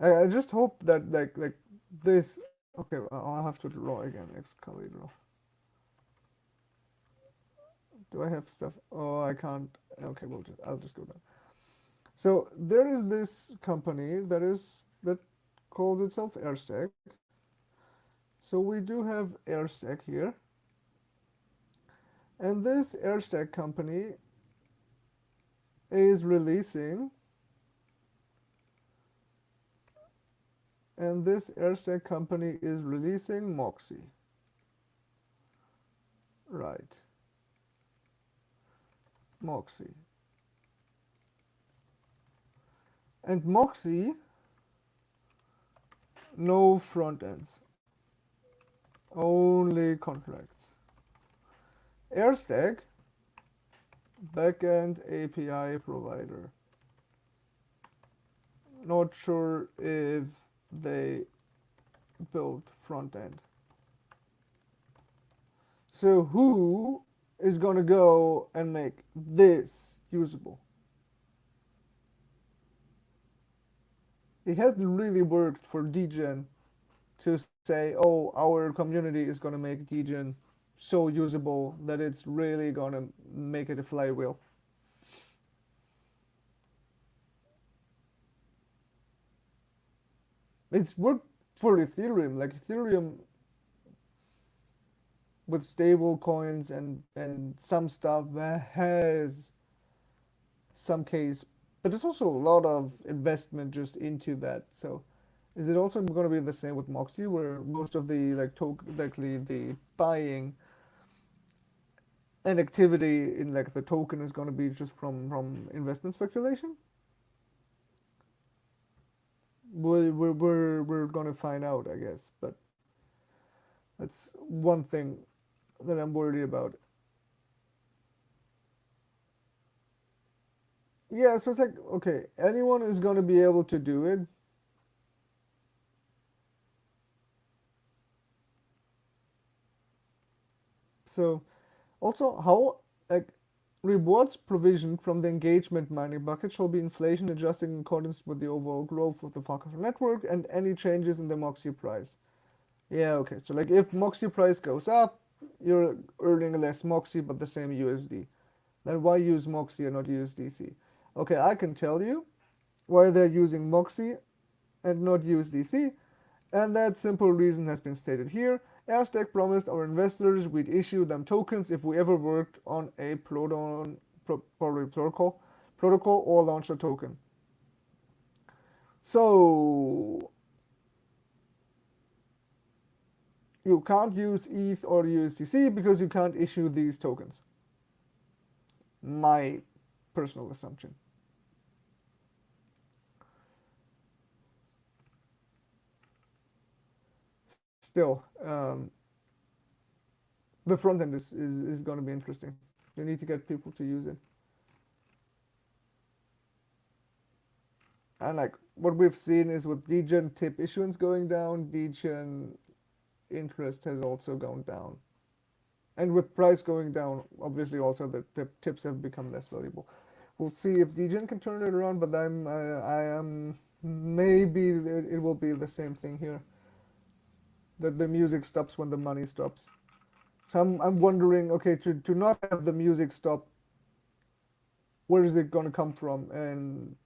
I just hope that, like this. Okay, I'll have to draw again. Excalibur draw. Do I have stuff? Oh, I can't. Okay, I'll just go down. So there is this company that calls itself Airstack. So we do have Airstack here, and this Airstack company is releasing, and this Airstack company is releasing Moxie. Right, Moxie. And Moxie, no front ends, only contracts. Airstack, backend API provider. Not sure if they build front end. So who is gonna go and make this usable? It hasn't really worked for dgen to say, oh, our community is gonna make dgen so usable that it's really gonna make it a flywheel. It's worked for Ethereum. Like Ethereum with stable coins and some stuff that has some case, but there's also a lot of investment just into that. So is it also going to be the same with Moxie, where most of the the buying and activity in like the token is going to be just from investment speculation? We're going to find out, I guess, but that's one thing that I'm worried about. Yeah, so it's like, okay, anyone is going to be able to do it. So also how like rewards provision from the engagement mining bucket shall be inflation adjusted in accordance with the overall growth of the Farcaster network and any changes in the Moxie price. Yeah, okay. So like if Moxie price goes up, you're earning less Moxie but the same USD. Then why use Moxie and not USDC? Okay, I can tell you why they're using Moxie and not USDC, and that simple reason has been stated here. Aztec promised our investors we'd issue them tokens if we ever worked on a protocol or launched a token. So you can't use ETH or USDC because you can't issue these tokens. My personal assumption. Still, the front end is going to be interesting. You need to get people to use it. And like what we've seen is with degen tip issuance going down, degen interest has also gone down. And with price going down, obviously also the tips have become less valuable. We'll see if degen can turn it around, but I am maybe it will be the same thing here. That the music stops when the money stops. So I'm wondering, okay, to not have the music stop, where is it going to come from? And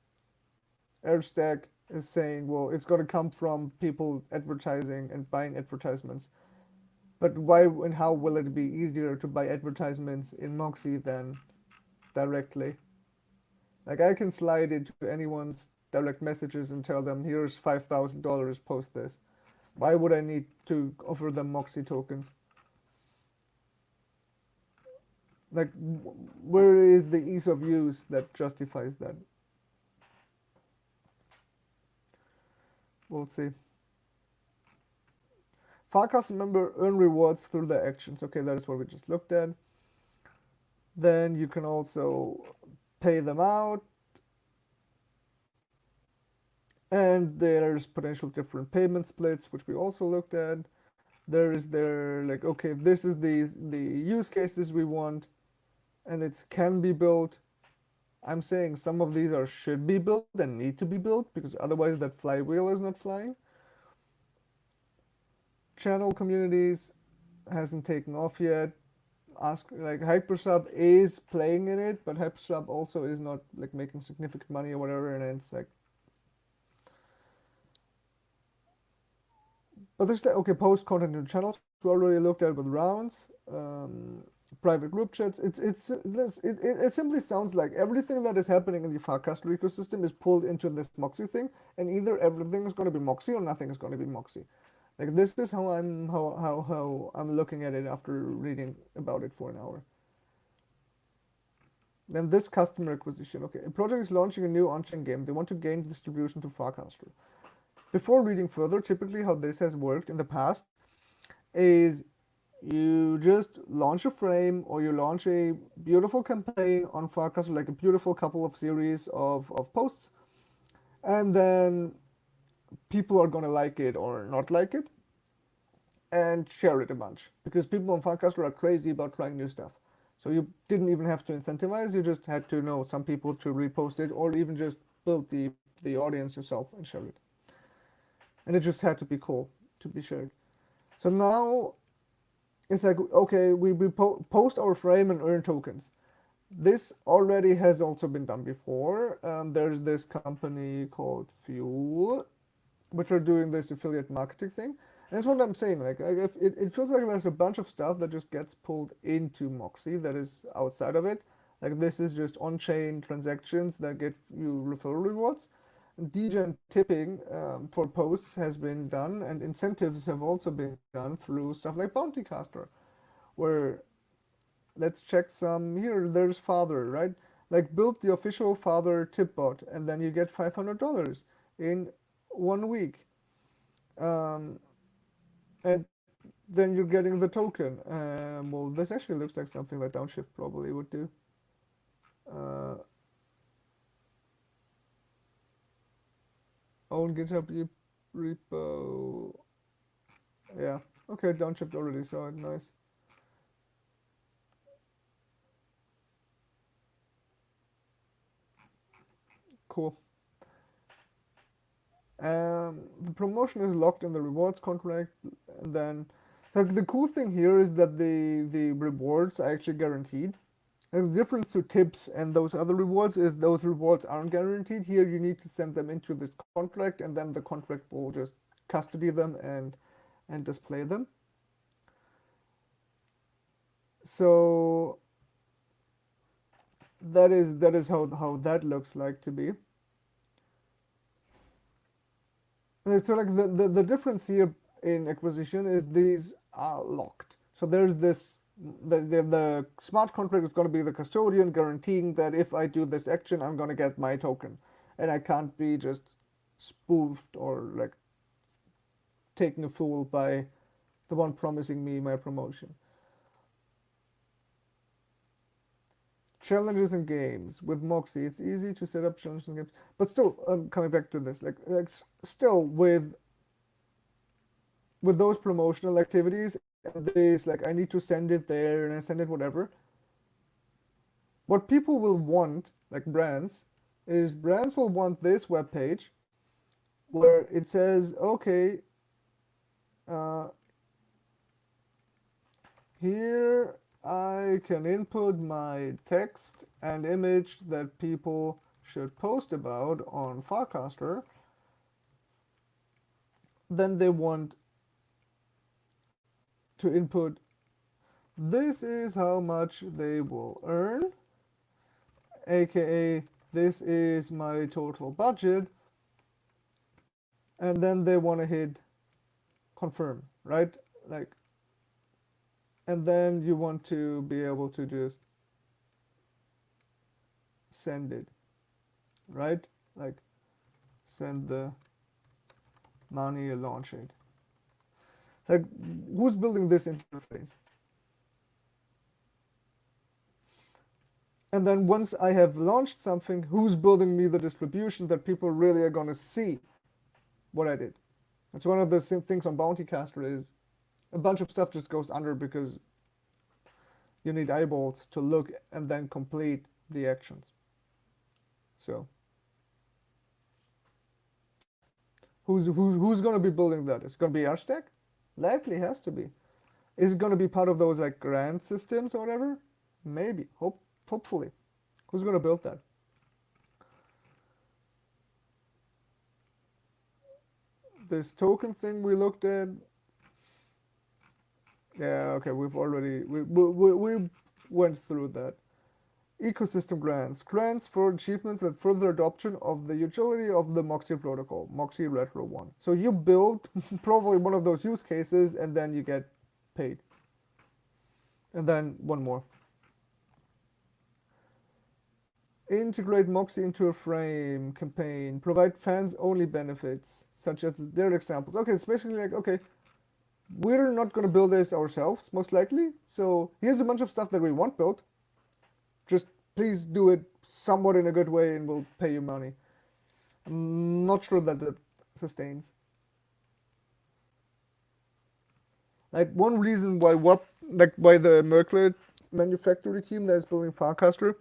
Airstack is saying, well, it's going to come from people advertising and buying advertisements. But why and how will it be easier to buy advertisements in Moxie than directly? Like I can slide into anyone's direct messages and tell them, here's $5,000, post this. Why would I need to offer them Moxie tokens? Like, where is the ease of use that justifies that? We'll see. Farcast member earn rewards through their actions. Okay, that is what we just looked at. Then you can also pay them out. And there's potential different payment splits, which we also looked at. There is there like, okay, this is the use cases we want, and it can be built. I'm saying some of these are should be built and need to be built because otherwise that flywheel is not flying. Channel communities hasn't taken off yet. Ask like Hypersub is playing in it, but Hypersub also is not like making significant money or whatever, and it's like. But there's okay, post content in channels. We already looked at with rounds, private group chats. It simply sounds like everything that is happening in the Farcaster ecosystem is pulled into this Moxie thing, and either everything is going to be Moxie or nothing is going to be Moxie. Like this is how I'm looking at it after reading about it for an hour. Then this customer acquisition. Okay, a project is launching a new on-chain game. They want to gain distribution to Farcaster. Before reading further, typically how this has worked in the past is you just launch a frame or you launch a beautiful campaign on Farcaster, like a beautiful couple of series of posts, and then people are gonna like it or not like it and share it a bunch because people on Farcaster are crazy about trying new stuff. So you didn't even have to incentivize, you just had to know some people to repost it or even just build the audience yourself and share it. And it just had to be cool to be shared. So now it's like, okay, we post our frame and earn tokens. This already has also been done before. There's this company called Fuel, which are doing this affiliate marketing thing. And that's what I'm saying. Like if it feels like there's a bunch of stuff that just gets pulled into Moxie that is outside of it. Like this is just on-chain transactions that get you referral rewards. Degen tipping for posts has been done, and incentives have also been done through stuff like Bounty Caster, where let's check some here. There's Father, right? Like build the official Father tip bot, and then you get $500 in 1 week, um, and then you're getting the token. Well, this actually looks like something that Downshift probably would do. Uh, Own GitHub repo. Yeah. Okay, downshift already saw it. Nice. Cool. The promotion is locked in the rewards contract, and then so the cool thing here is that the rewards are actually guaranteed. And the difference to tips and those other rewards is those rewards aren't guaranteed. Here you need to send them into this contract, and then the contract will just custody them and display them. So that is how that looks like to be. So like the difference here in acquisition is these are locked. So there's this the smart contract is going to be the custodian guaranteeing that if I do this action, I'm going to get my token, and I can't be just spoofed or like taken a fool by the one promising me my promotion. Challenges in games with Moxie, it's easy to set up challenges in games, but still, coming back to this, like still with those promotional activities and this, like I need to send it there and I send it whatever. What people will want, like brands, is brands will want this web page where it says, okay, uh, here I can input my text and image that people should post about on Farcaster. Then they want to input, this is how much they will earn, aka this is my total budget, and then they want to hit confirm, right? Like, and then you want to be able to just send it, right? Like, send the money, launch it. Like, who's building this interface? And then once I have launched something, who's building me the distribution that people really are going to see what I did? That's one of the things on Bounty Caster is a bunch of stuff just goes under because you need eyeballs to look and then complete the actions. So who's going to be building that? Is it going to be Architect? Likely has to be. Is it going to be part of those like grant systems or whatever? Maybe. Hopefully. Who's going to build that? This token thing we looked at. Yeah, okay, we went through that. Ecosystem grants for achievements and further adoption of the utility of the Moxie protocol, Moxie Retro 1. So you build probably one of those use cases and then you get paid. And then one more. Integrate Moxie into a frame campaign. Provide fans only benefits, such as their examples. Okay, it's basically like, okay, we're not going to build this ourselves, most likely. So here's a bunch of stuff that we want built. Just please do it somewhat in a good way and we'll pay you money. I'm not sure that that sustains. Like one reason why why the Merkle manufacturing team that is building Farcaster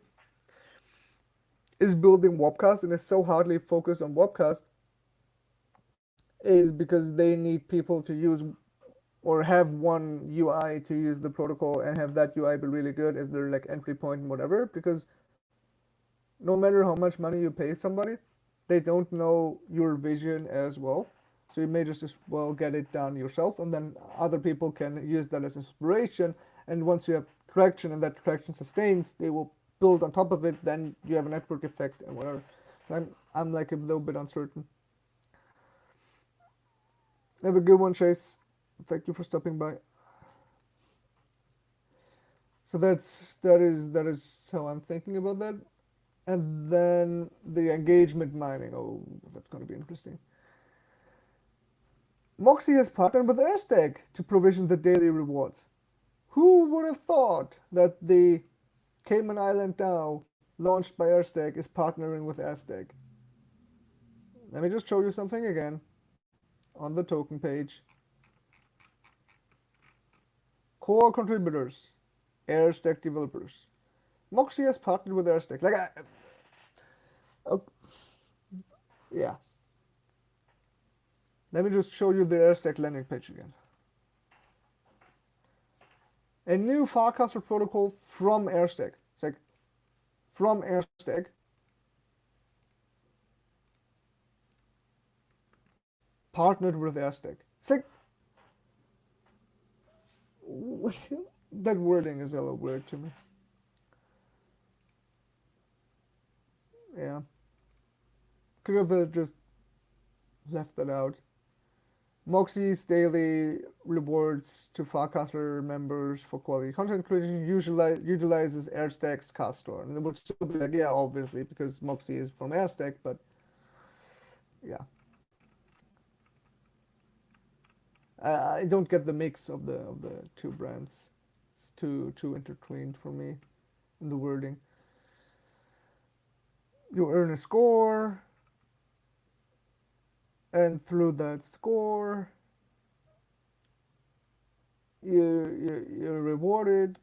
is building Webcast and is so hardly focused on Webcast is because they need people to use or have one UI to use the protocol and have that UI be really good as their like entry point and whatever, because no matter how much money you pay somebody, they don't know your vision as well. So you may just as well get it done yourself, and then other people can use that as inspiration. And once you have traction and that traction sustains, they will build on top of it. Then you have a network effect and whatever. So I'm like a little bit uncertain. Have a good one, Chase. Thank you for stopping by. So that is how I'm thinking about that. And then the engagement mining. Oh, that's going to be interesting. Moxie has partnered with Aztec to provision the daily rewards. Who would have thought that the Cayman Island DAO launched by Aztec is partnering with Aztec? let me just show you something again on the token page. Core contributors, Airstack developers. Moxie has partnered with Airstack. Oh, yeah. Let me just show you the Airstack landing page again. A new Farcaster protocol from Airstack. It's like from Airstack. Partnered with Airstack. It's like that wording is a little weird to me. Yeah. Could have just left that out. Moxie's daily rewards to Farcaster members for quality content creation utilizes Airstack's cast store. And it would still be like, yeah, obviously, because Moxie is from Airstack, but yeah. I don't get the mix of the two brands. It's too intertwined for me in the wording. You earn a score, and through that score, you're rewarded.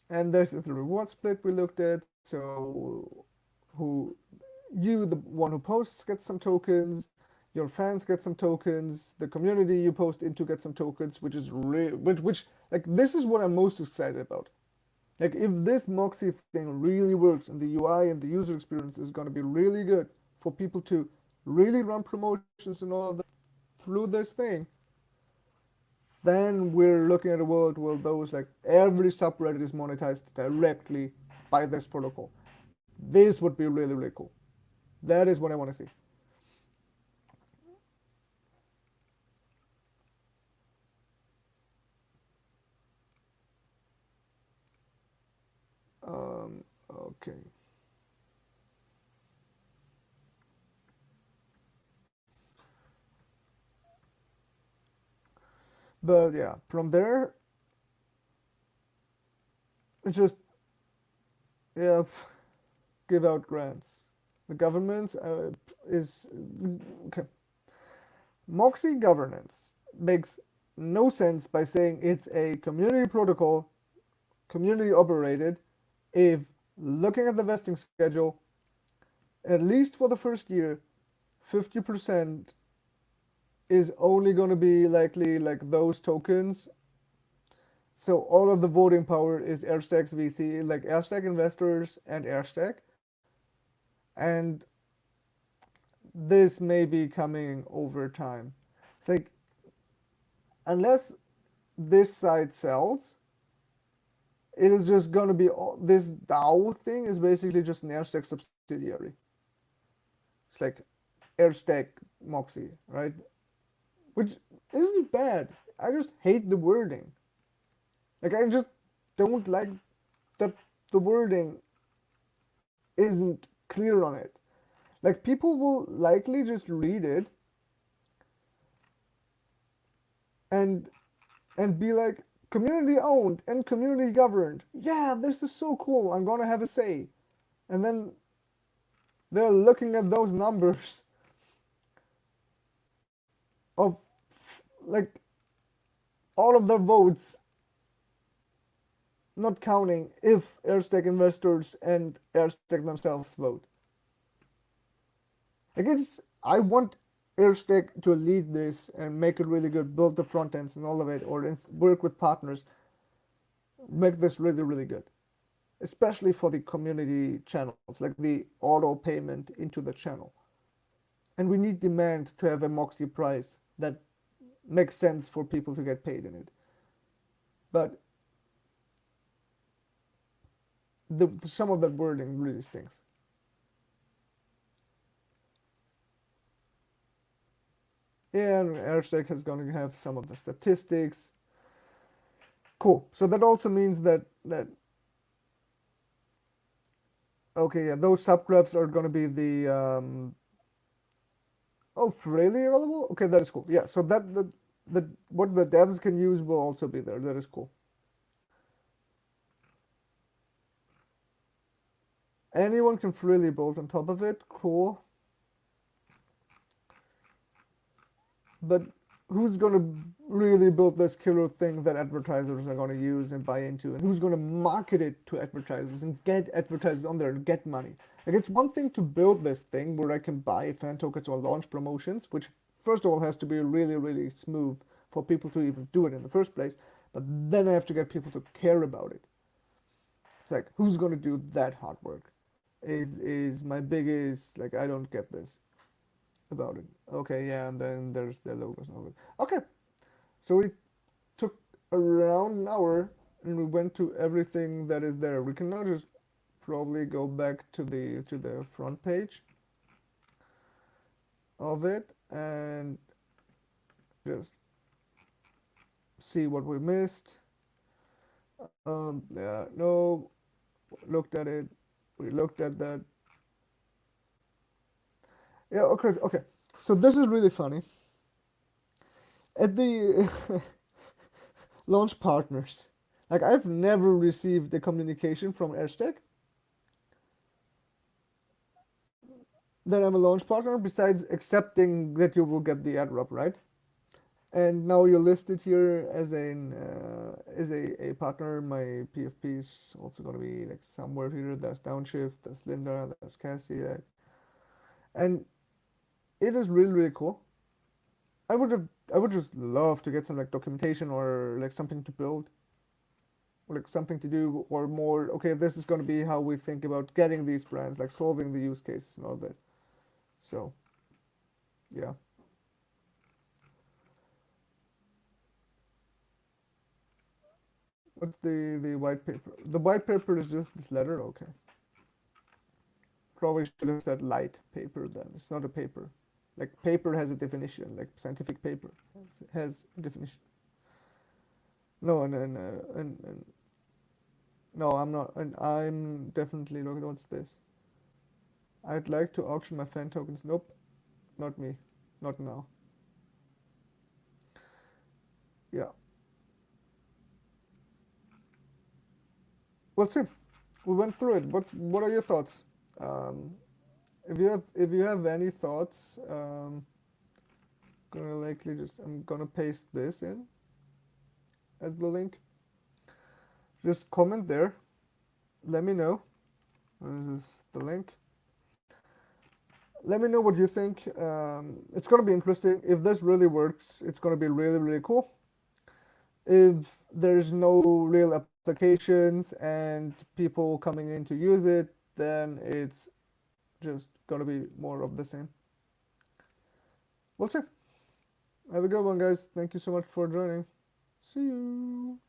And this is the reward split we looked at. So, who the one who posts, gets some tokens. Your fans get some tokens. The community you post into gets some tokens, which is which like this is what I'm most excited about. Like if this Moxie thing really works and the UI and the user experience is going to be really good for people to really run promotions and all of that through this thing, then we're looking at a world where those like every subreddit is monetized directly by this protocol. This would be really, really cool. That is what I want to see. Okay. But yeah, from there, it's just, yeah, give out grants. The government is, okay. Moxie governance makes no sense by saying it's a community protocol, community operated, if looking at the vesting schedule, at least for the first year, 50% is only going to be likely like those tokens. So all of the voting power is Airstack's VC, like Airstack investors and Airstack. And this may be coming over time. It's like, unless this side sells, it is just going to be, this DAO thing is basically just an Airstack subsidiary. It's like Airstack Moxie, right? Which isn't bad. I just hate the wording. Like, I just don't like that the wording isn't clear on it. Like, people will likely just read it and be like, community owned and community governed. Yeah, this is so cool. I'm gonna have a say. And then they're looking at those numbers of like all of their votes, not counting if Airstack investors and Airstack themselves vote. Like I want Airstack to lead this and make it really good, build the front ends and all of it, or work with partners, make this really, really good. Especially for the community channels, like the auto payment into the channel. And we need demand to have a Moxie price that makes sense for people to get paid in it. But some of that wording really stinks. And Airstack is going to have some of the statistics. Cool. So that also means that okay, yeah, those subgraphs are going to be the oh, freely available. Okay, that is cool. Yeah, so that the what the devs can use will also be there. That is cool. Anyone can freely build on top of it. Cool. but who's going to really build this killer thing that advertisers are going to use and buy into, and who's going to market it to advertisers and get advertisers on there and get money? Like, it's one thing to build this thing where I can buy fan tokens or launch promotions, which first of all has to be really, really smooth for people to even do it in the first place, but then I have to get people to care about it. It's like, who's going to do that hard work? Is my biggest, like, I don't get this about it. Okay, yeah, and then there's the logos and all that. Okay, so we took around an hour and we went to everything that is there. We can now just probably go back to the front page of it and just see what we missed. Yeah, no, looked at it. We looked at that. Yeah, okay, okay. So this is really funny. At the launch partners, like, I've never received a communication from Hashtag that I'm a launch partner, besides accepting that you will get the airdrop, right? And now you're listed here as a partner. My PFP is also gonna be like somewhere here. There's Downshift, there's Linda, there's Cassie, and it is really, really cool. I would just love to get some like documentation or like something to build, or like something to do, or more. Okay, this is gonna be how we think about getting these brands, like solving the use cases and all that. So yeah. What's the white paper? The white paper is just this letter. Okay. Probably should have said light paper then. It's not a paper. Like, paper has a definition. Like, scientific paper has a definition. No, and no, I'm not. And I'm definitely looking. What's this? I'd like to auction my fan tokens. Nope, not me. Not now. Yeah. Let's see. We went through it. What are your thoughts? Um, if you have any thoughts, gonna likely just I'm gonna paste this in as the link. Just comment there. Let me know. This is the link. Let me know what you think. It's gonna be interesting. If this really works, it's gonna be really, really cool. If there's no real applications and people coming in to use it, then it's just gonna be more of the same. We'll see. Have a good one, guys. Thank you so much for joining. See you.